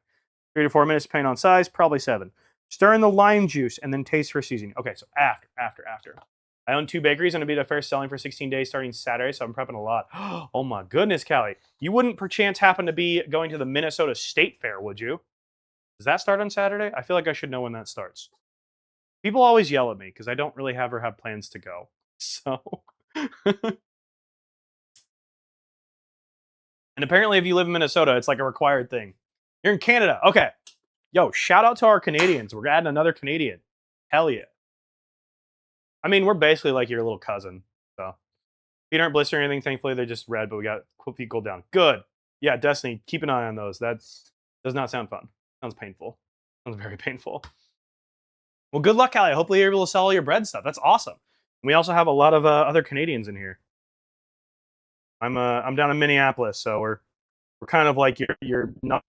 Speaker 1: 3 to 4 minutes, depending on size. Probably 7. Stir in the lime juice and then taste for seasoning. Okay, so after. I own 2 bakeries and I'll be the first selling for 16 days starting Saturday, so I'm prepping a lot. Oh my goodness, Callie. You wouldn't perchance happen to be going to the Minnesota State Fair, would you? Does that start on Saturday? I feel like I should know when that starts. People always yell at me because I don't really ever have plans to go. So. And apparently if you live in Minnesota, it's like a required thing. You're in Canada. Okay. Yo, shout out to our Canadians. We're adding another Canadian. Hell yeah. I mean, we're basically like your little cousin. So feet aren't blistering or anything. Thankfully, they're just red, but we got feet cooled down. Good. Yeah, Destiny, keep an eye on those. That does not sound fun. Sounds painful. Sounds very painful. Well, good luck, Callie. Hopefully you're able to sell all your bread stuff. That's awesome. We also have a lot of other Canadians in here. I'm down in Minneapolis, so we're kind of like your not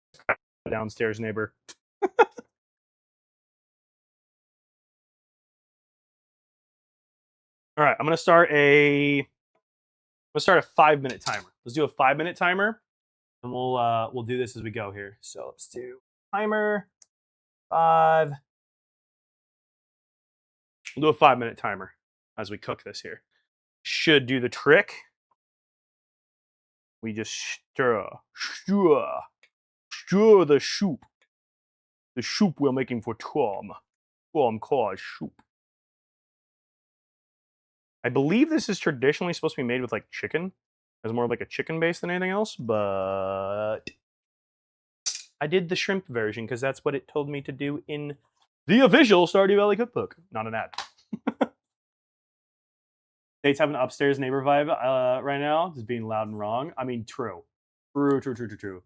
Speaker 1: downstairs neighbor. All right, I'm gonna start a 5-minute timer. Let's do a 5-minute timer, and we'll do this as we go here. So let's do timer 5. We'll do a 5-minute timer as we cook this here. Should do the trick. We just stir the soup. The soup we're making for Tom. Tom Kha Soup. I believe this is traditionally supposed to be made with like chicken. It's more like a chicken base than anything else, but I did the shrimp version because that's what it told me to do in the official Stardew Valley cookbook. Not an ad. States have an upstairs neighbor vibe right now, just being loud and wrong. I mean, true. True.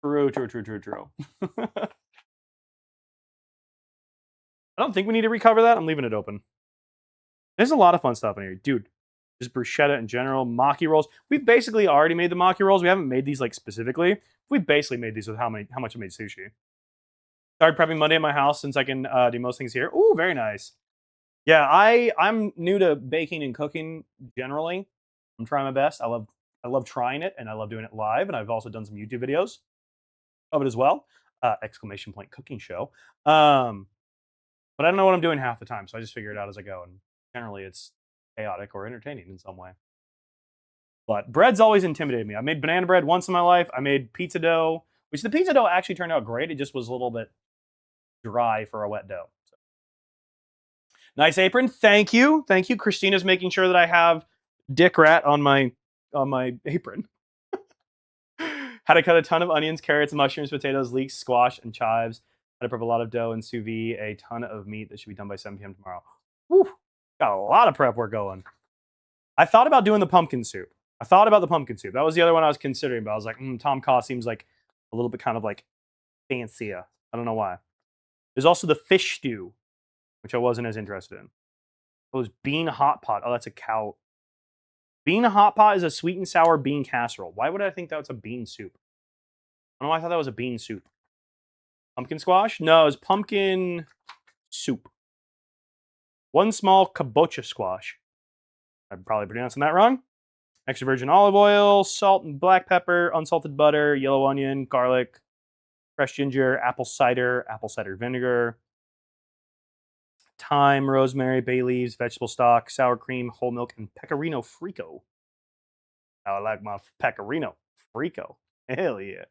Speaker 1: I don't think we need to recover that. I'm leaving it open. There's a lot of fun stuff in here. Dude, just bruschetta in general, maki rolls. We've basically already made the maki rolls. We haven't made these like specifically. We basically made these with how much I made sushi. Started prepping Monday at my house since I can do most things here. Ooh, very nice. Yeah, I'm new to baking and cooking generally. I'm trying my best. I love trying it, and I love doing it live. And I've also done some YouTube videos of it as well. Exclamation point cooking show. But I don't know what I'm doing half the time, so I just figure it out as I go. And generally, it's chaotic or entertaining in some way. But bread's always intimidated me. I made banana bread once in my life. I made pizza dough, which the pizza dough actually turned out great. It just was a little bit dry for a wet dough. So. Nice apron. Thank you. Thank you. Christina's making sure that I have dick rat on my apron. Had to cut a ton of onions, carrots, mushrooms, potatoes, leeks, squash, and chives. Had to prep a lot of dough and sous vide a ton of meat that should be done by 7 p.m. tomorrow. Woo! Got a lot of prep work going. I thought about doing the pumpkin soup. That was the other one I was considering, but I was like, Tom Kha seems like a little bit kind of like fancier. I don't know why. There's also the fish stew, which I wasn't as interested in. Oh, there's bean hot pot. Oh, that's a cow. Bean hot pot is a sweet and sour bean casserole. Why would I think that's a bean soup? I don't know why I thought that was a bean soup. Pumpkin squash? No, it's pumpkin soup. One small kabocha squash. I'm probably pronouncing that wrong. extra virgin olive oil, salt and black pepper, unsalted butter, yellow onion, garlic, fresh ginger, apple cider vinegar, thyme, rosemary, bay leaves, vegetable stock, sour cream, whole milk, and pecorino frico. I like my pecorino frico. Hell yeah.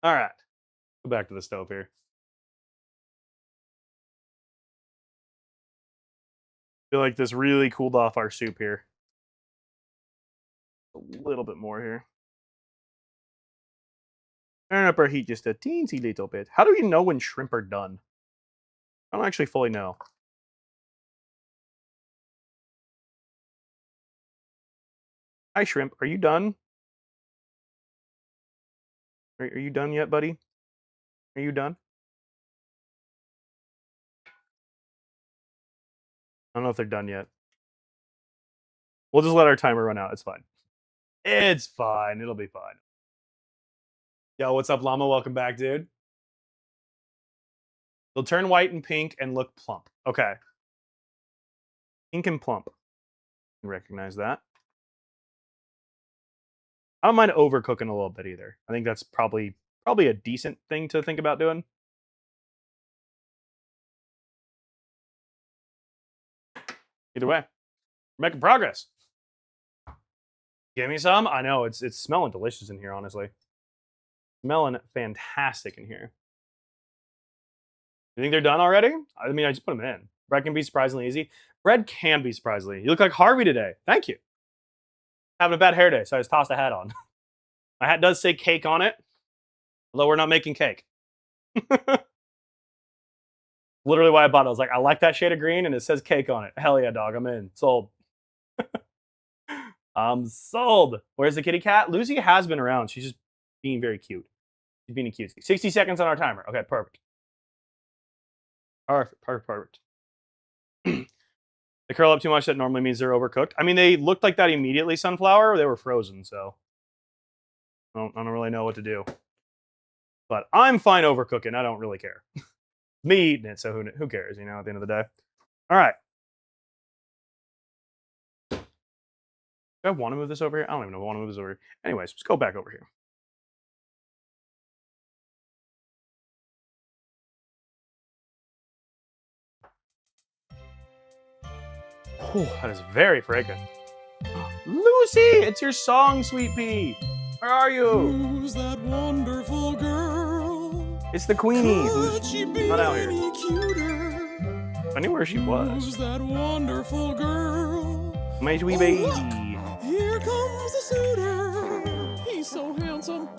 Speaker 1: All right. Go back to the stove here. Feel like this really cooled off our soup here. A little bit more here. Turn up our heat just a teensy little bit. How do you know when shrimp are done? I don't actually fully know. Hi, shrimp. Are you done? Are you done yet, buddy? Are you done? I don't know if they're done yet. We'll just let our timer run out. It's fine. It's fine. It'll be fine. Yo, what's up, Llama? Welcome back, dude. They'll turn white and pink and look plump. Okay. Pink and plump. You recognize that. I don't mind overcooking a little bit either. I think that's probably a decent thing to think about doing. Either way, we're making progress. Give me some. I know it's smelling delicious in here. Honestly, smelling fantastic in here. You think they're done already? I mean, I just put them in. Bread can be surprisingly easy. Bread can be surprisingly. You look like Harvey today. Thank you. Having a bad hair day, so I just tossed a hat on. My hat does say cake on it, although we're not making cake. Literally why I bought it. I was like, I like that shade of green, and it says cake on it. Hell yeah, dog. I'm in. Sold. I'm sold. Where's the kitty cat? Lucy has been around. She's just being very cute. She's being cute. 60 seconds on our timer. Okay, perfect. Perfect. They curl up too much. That normally means they're overcooked. I mean, they looked like that immediately, sunflower. They were frozen, so I don't really know what to do. But I'm fine overcooking. I don't really care. Me eating it, so who cares, you know, at the end of the day. All right. Do I want to move this over here? I don't even know if I want to move this over here. Anyways, let's go back over here. Oh, that is very fragrant. Lucy, it's your song, Sweet Pea. Where are you?
Speaker 5: Who's that wonderful girl?
Speaker 1: It's the Queenie who's not out here.
Speaker 5: Cuter?
Speaker 1: I knew where she was.
Speaker 5: Who's that wonderful girl?
Speaker 1: My sweet baby.
Speaker 5: Here comes the suitor. He's so handsome.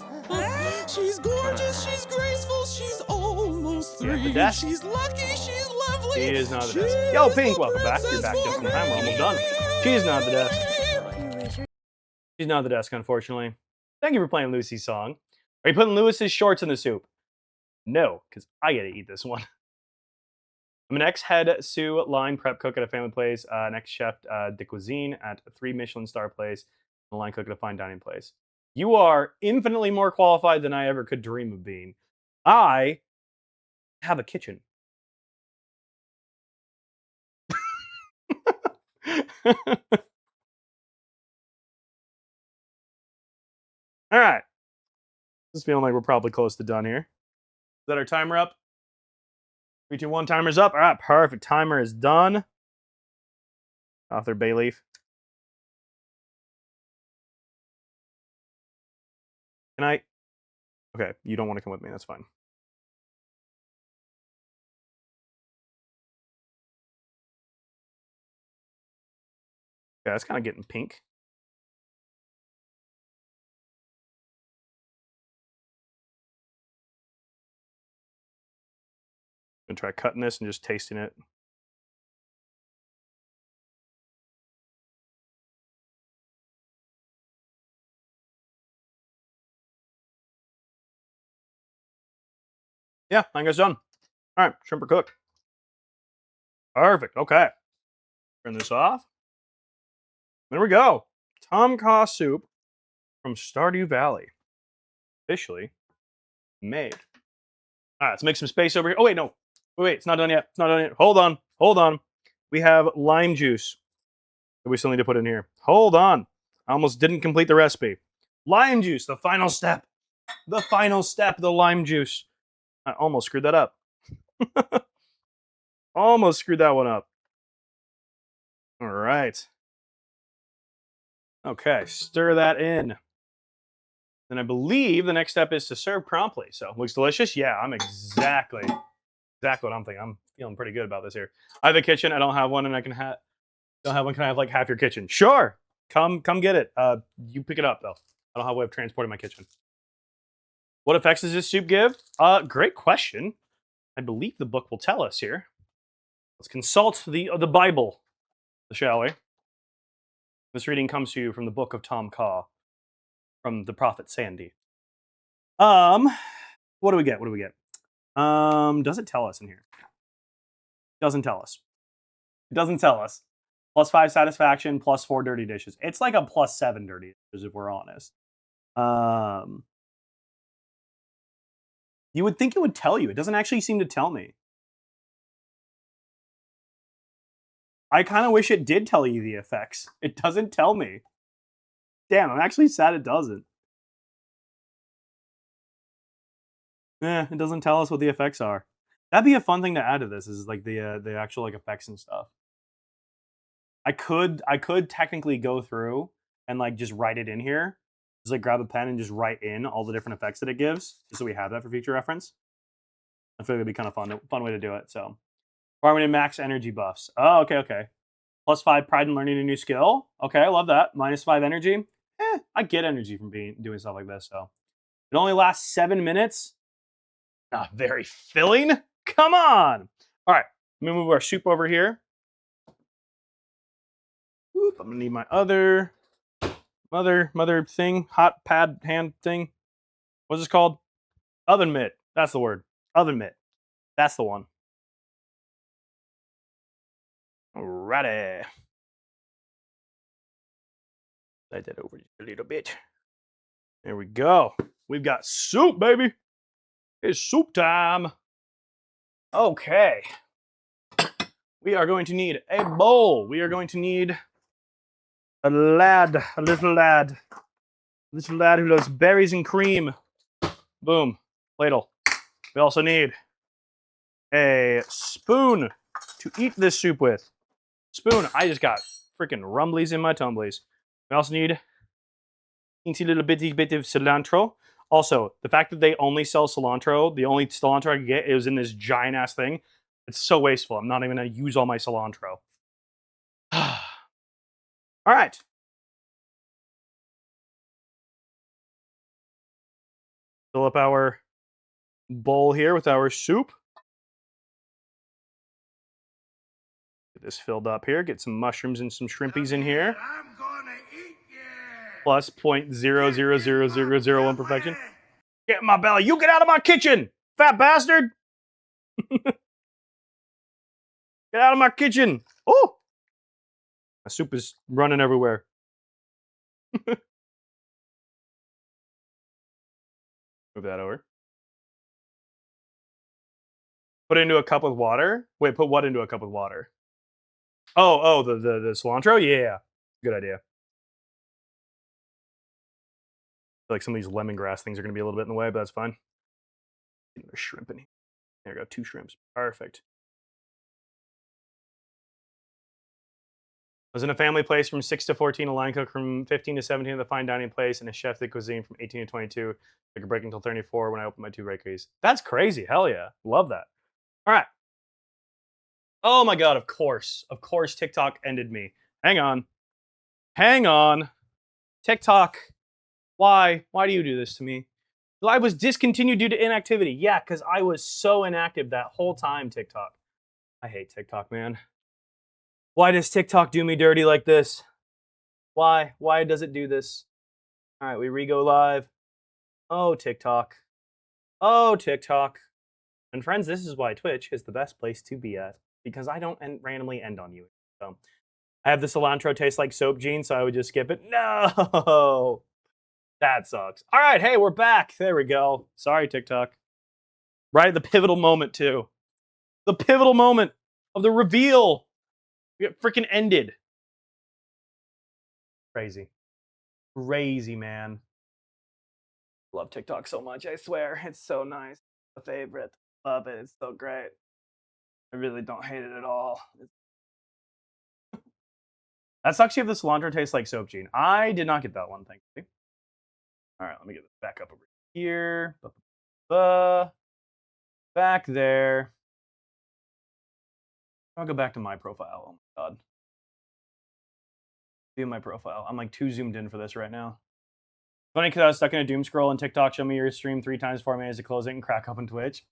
Speaker 5: She's gorgeous, she's graceful, she's almost
Speaker 1: Yeah, the
Speaker 5: 3.
Speaker 1: desk.
Speaker 5: She's lucky, she's lovely.
Speaker 1: She is not the desk. Yo, Pink, welcome back. You're back just in time. We're almost done. She is not the desk. She's not the desk, unfortunately. Thank you for playing Lucy's song. Are you putting Lewis's shorts in the soup? No, because I get to eat this one. I'm an ex-head sous line prep cook at a family place, an ex-chef de cuisine at a 3 Michelin star place, and a line cook at a fine dining place. You are infinitely more qualified than I ever could dream of being. I have a kitchen. All right. Just feeling like we're probably close to done here. Is that our timer up? 3, 2, 1, timer's up. All right, perfect. Timer is done. Off their bay leaf. Can I? Okay, you don't want to come with me. That's fine. Okay, that's kind of getting pink. I'm gonna try cutting this and just tasting it. Yeah, I think it's done. All right, shrimp are cooked. Perfect. Okay. Turn this off. There we go. Tom Kha Soup from Stardew Valley. Officially made. All right, let's make some space over here. Oh, wait, no. Wait, it's not done yet. It's not done yet. Hold on. Hold on. We have lime juice that we still need to put in here. Hold on. I almost didn't complete the recipe. Lime juice, the final step. The final step, the lime juice. I almost screwed that up. Almost screwed that one up. All right. Okay, stir that in. Then I believe the next step is to serve promptly. So, looks delicious. Yeah, I'm exactly what I'm thinking. I'm feeling pretty good about this here. I have a kitchen. I don't have one, and I can don't have one. Can I have like half your kitchen? Sure. Come get it. You pick it up though. I don't have a way of transporting my kitchen. What effects does this soup give? Great question. I believe the book will tell us here. Let's consult the Bible, shall we? This reading comes to you from the book of Tom Kha, from the prophet Sandy. What do we get? Does it tell us in here? Doesn't tell us. It doesn't tell us. +5 satisfaction, +4 dirty dishes. It's like a +7 dirty dishes, if we're honest. You would think it would tell you. It doesn't actually seem to tell me. I kind of wish it did tell you the effects. It doesn't tell me. Damn, I'm actually sad it doesn't. It doesn't tell us what the effects are. That'd be a fun thing to add to this, is like the actual like effects and stuff. I could technically go through and like just write it in here. Just like grab a pen and just write in all the different effects that it gives, just so we have that for future reference. I feel like it'd be kind of fun way to do it. So, farming and max energy buffs. Oh, okay. +5 pride in learning a new skill. Okay, I love that. -5 energy. I get energy from doing stuff like this. So, it only lasts 7 minutes. Not very filling. Come on. All right, let me move our soup over here. Oop, I'm gonna need my other thing, hot pad hand thing. What's this called? Oven mitt. That's the word. Oven mitt. That's the one. Alrighty. I did over just a little bit. There we go. We've got soup, baby. It's soup time. Okay. We are going to need a bowl. We are going to need a little lad who loves berries and cream. Boom. Ladle. We also need a spoon to eat this soup with. Spoon. I just got freaking rumblies in my tumblies. We also need a teensy little bitty bit of cilantro. Also, the fact that they only sell cilantro, the only cilantro I could get is in this giant ass thing. It's so wasteful. I'm not even going to use all my cilantro. All right. Fill up our bowl here with our soup. Get this filled up here. Get some mushrooms and some shrimpies in here.
Speaker 6: I'm gonna eat you.
Speaker 1: Plus 0.00001 perfection. Get in my belly. You get out of my kitchen, fat bastard. Get out of my kitchen. Oh, my soup is running everywhere. Move that over. Put it into a cup with water. Wait, put what into a cup with water? Oh, the cilantro? Yeah. Good idea. I feel like some of these lemongrass things are going to be a little bit in the way, but that's fine. Get another shrimp in here. There we go. 2 shrimps. Perfect. I was in a family place from 6 to 14, a line cook from 15 to 17 at the fine dining place, and a chef de cuisine from 18 to 22. I could break until 34 when I opened my 2 bakeries. That's crazy. Hell yeah. Love that. All right. Oh my God, of course. Of course TikTok ended me. Hang on. TikTok, why? Why do you do this to me? Well, I was discontinued due to inactivity. Yeah, because I was so inactive that whole time, TikTok. I hate TikTok, man. Why does TikTok do me dirty like this? Why? Why does it do this? All right, we re-go live. Oh, TikTok. Oh, TikTok. And friends, this is why Twitch is the best place to be at, because I don't randomly end on you. So I have the cilantro taste like soap, Gene, so I would just skip it. No! That sucks. All right, hey, we're back. There we go. Sorry, TikTok. Right at the pivotal moment, too. The pivotal moment of the reveal We got freaking ended. Crazy. Crazy, man. Love TikTok so much, I swear. It's so nice. A favorite. Love it. It's so great. I really don't hate it at all. That sucks you have the cilantro tastes like soap, Gene. I did not get that one, thank you. All right, let me get this back up over here. Back there. I'll go back to my profile. Oh my god. View my profile. I'm like too zoomed in for this right now. Funny because I was stuck in a doom scroll and TikTok showed me your stream 3 times 4 minutes to close it and crack open Twitch.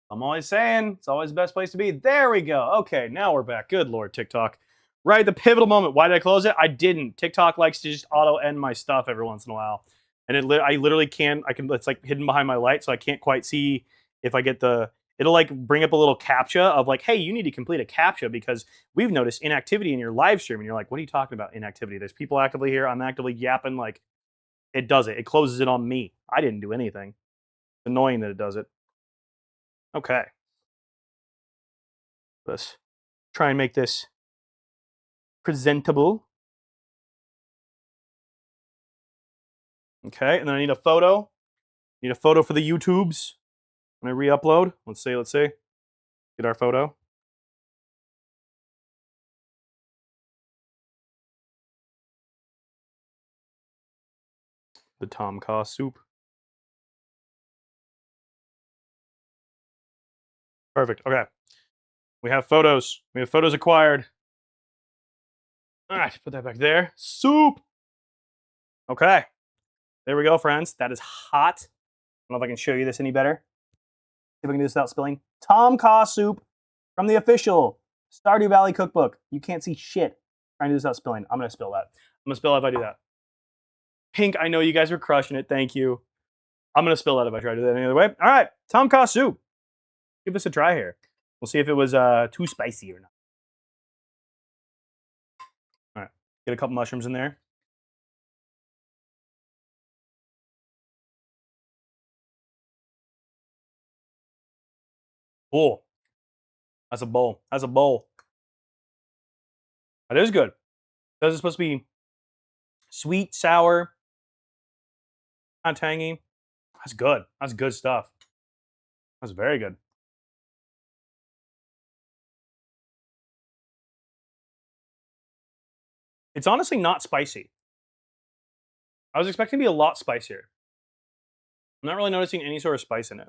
Speaker 1: I'm always saying it's always the best place to be. There we go. Okay, now we're back. Good lord, TikTok. Right, the pivotal moment. Why did I close it? I didn't. TikTok likes to just auto end my stuff every once in a while, and I literally can. It's like hidden behind my light, so I can't quite see if I get the. It'll like bring up a little captcha of like, hey, you need to complete a captcha because we've noticed inactivity in your live stream, and you're like, what are you talking about? Inactivity? There's people actively here. I'm actively yapping. Like, it does it. It closes it on me. I didn't do anything. It's annoying that it does it. Okay. Let's try and make this presentable. Okay, and then I need a photo. Need a photo for the YouTubes. When I re-upload, let's see. Get our photo. The Tom Kha Soup. Perfect. Okay. We have photos. We have photos acquired. All right, put that back there. Soup. Okay. There we go, friends. That is hot. I don't know if I can show you this any better. See if I can do this without spilling. Tom Kha Soup from the official Stardew Valley cookbook. You can't see shit. Trying to do this without spilling. I'm going to spill that. I'm going to spill it if I do that. Pink, I know you guys were crushing it. Thank you. I'm going to spill that if I try to do that any other way. All right. Tom Kha Soup. Give this a try here. We'll see if it was too spicy or not. All right. Get a couple mushrooms in there. Oh, that's a bowl. That's a bowl. That is good. This is supposed to be sweet, sour, kind of tangy. That's good. That's good stuff. That's very good. It's honestly not spicy. I was expecting to be a lot spicier. I'm not really noticing any sort of spice in it.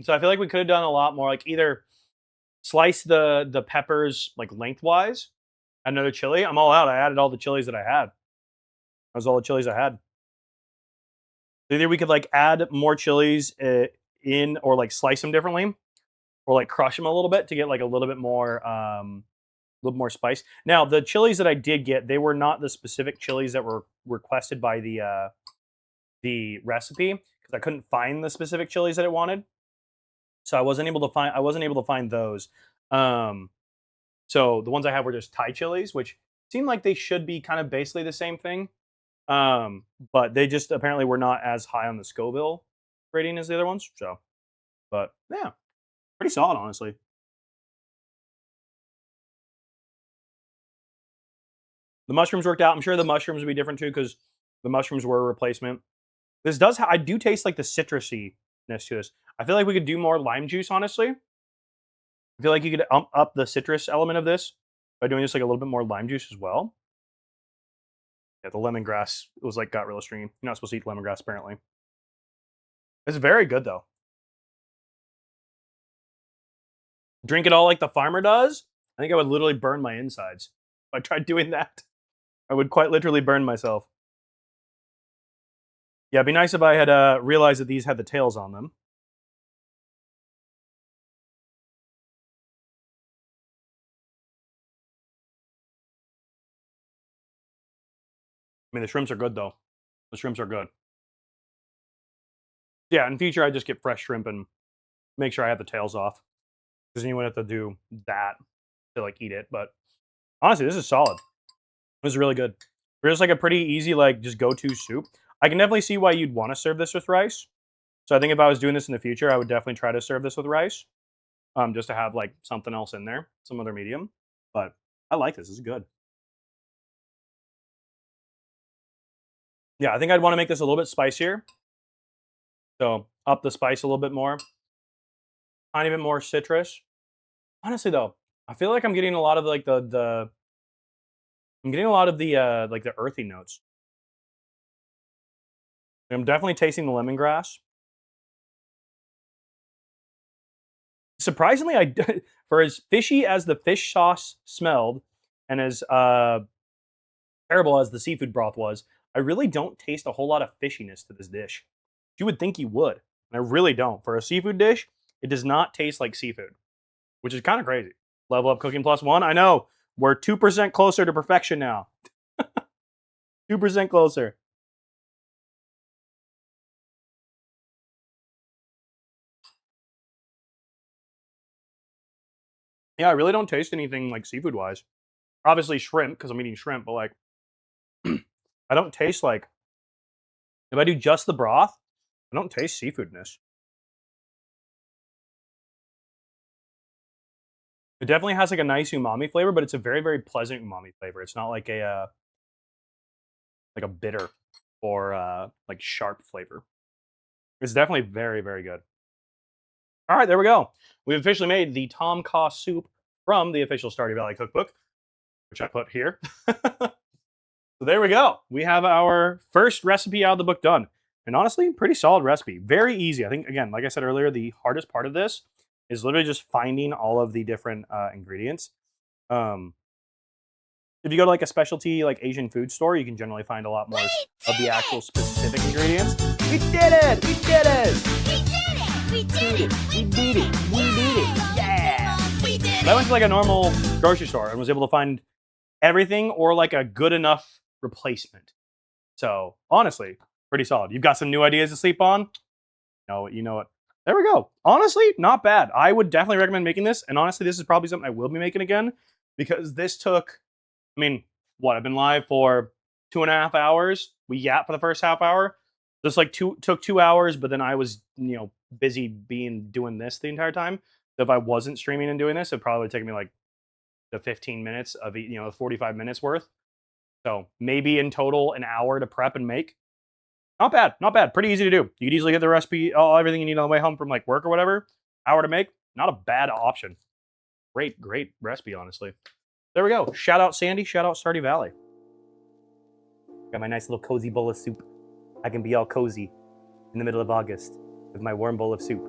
Speaker 1: So I feel like we could have done a lot more. Like either slice the peppers like lengthwise. Add another chili. I'm all out. I added all the chilies that I had. That was all the chilies I had. Either we could like add more chilies in, or like slice them differently, or like crush them a little bit to get like a little bit more spice. Now the chilies that I did get, they were not the specific chilies that were requested by the recipe because I couldn't find the specific chilies that it wanted. So I wasn't able to find those. So the ones I have were just Thai chilies, which seem like they should be kind of basically the same thing. But they just apparently were not as high on the Scoville rating as the other ones. So, but yeah, pretty solid, honestly. The mushrooms worked out. I'm sure the mushrooms would be different too because the mushrooms were a replacement. This does. I do taste like the citrusiness to this. I feel like we could do more lime juice, honestly. I feel like you could up the citrus element of this by doing just like a little bit more lime juice as well. Yeah, the lemongrass was like got real stringy. You're not supposed to eat lemongrass, apparently. It's very good though. Drink it all like the farmer does. I think I would literally burn my insides if I tried doing that. I would quite literally burn myself. Yeah, it'd be nice if I had realized that these had the tails on them. I mean, the shrimps are good, though. The shrimps are good. Yeah, in future, I just get fresh shrimp and make sure I have the tails off. Because then you wouldn't have to do that to, like, eat it. But honestly, this is solid. This is really good. It's just, like, a pretty easy, like, just go-to soup. I can definitely see why you'd want to serve this with rice. So I think if I was doing this in the future, I would definitely try to serve this with rice. Just to have, like, something else in there. Some other medium. But I like this. This is good. Yeah, I think I'd want to make this a little bit spicier. So up the spice a little bit more. Tiny bit more citrus. Honestly, though, I feel like I'm getting a lot of like I'm getting a lot of the like the earthy notes. I'm definitely tasting the lemongrass. Surprisingly, for as fishy as the fish sauce smelled, and as terrible as the seafood broth was, I really don't taste a whole lot of fishiness to this dish. You would think you would, and I really don't. For a seafood dish, it does not taste like seafood, which is kind of crazy. Level up cooking +1. I know we're 2% closer to perfection now. 2% closer. Yeah, I really don't taste anything like seafood wise. Obviously shrimp because I'm eating shrimp, but like I don't taste like if I do just the broth, I don't taste seafoodness. It definitely has like a nice umami flavor, but it's a very, very pleasant umami flavor. It's not like a bitter or like sharp flavor. It's definitely very, very good. All right, there we go. We've officially made the Tom Kha Soup from the official Stardew Valley cookbook, which I put here. So there we go. We have our first recipe out of the book done. And honestly, pretty solid recipe. Very easy. I think, again, like I said earlier, the hardest part of this is literally just finding all of the different ingredients. If you go to like a specialty like Asian food store, you can generally find a lot more of the actual specific ingredients. We did it! We did it!
Speaker 4: We did it!
Speaker 1: We did it! We did it! Yeah!
Speaker 2: We did
Speaker 1: I went to like a normal grocery store and was able to find everything or like a good enough replacement. So honestly, pretty solid. You've got some new ideas to sleep on? No, you know what? There we go. Honestly, not bad. I would definitely recommend making this. And honestly, this is probably something I will be making again because this took, I mean, what? I've been live for 2.5 hours. We yapped for the first half hour. This like took 2 hours, but then I was, busy doing this the entire time. So if I wasn't streaming and doing this, it'd probably take me like the 15 minutes of, 45 minutes worth. So maybe in total an hour to prep and make. Not bad, not bad. Pretty easy to do. You could easily get the recipe, everything you need on the way home from like work or whatever. Hour to make, not a bad option. Great, great recipe, honestly. There we go. Shout out Sandy, shout out Stardew Valley. Got my nice little cozy bowl of soup. I can be all cozy in the middle of August with my warm bowl of soup.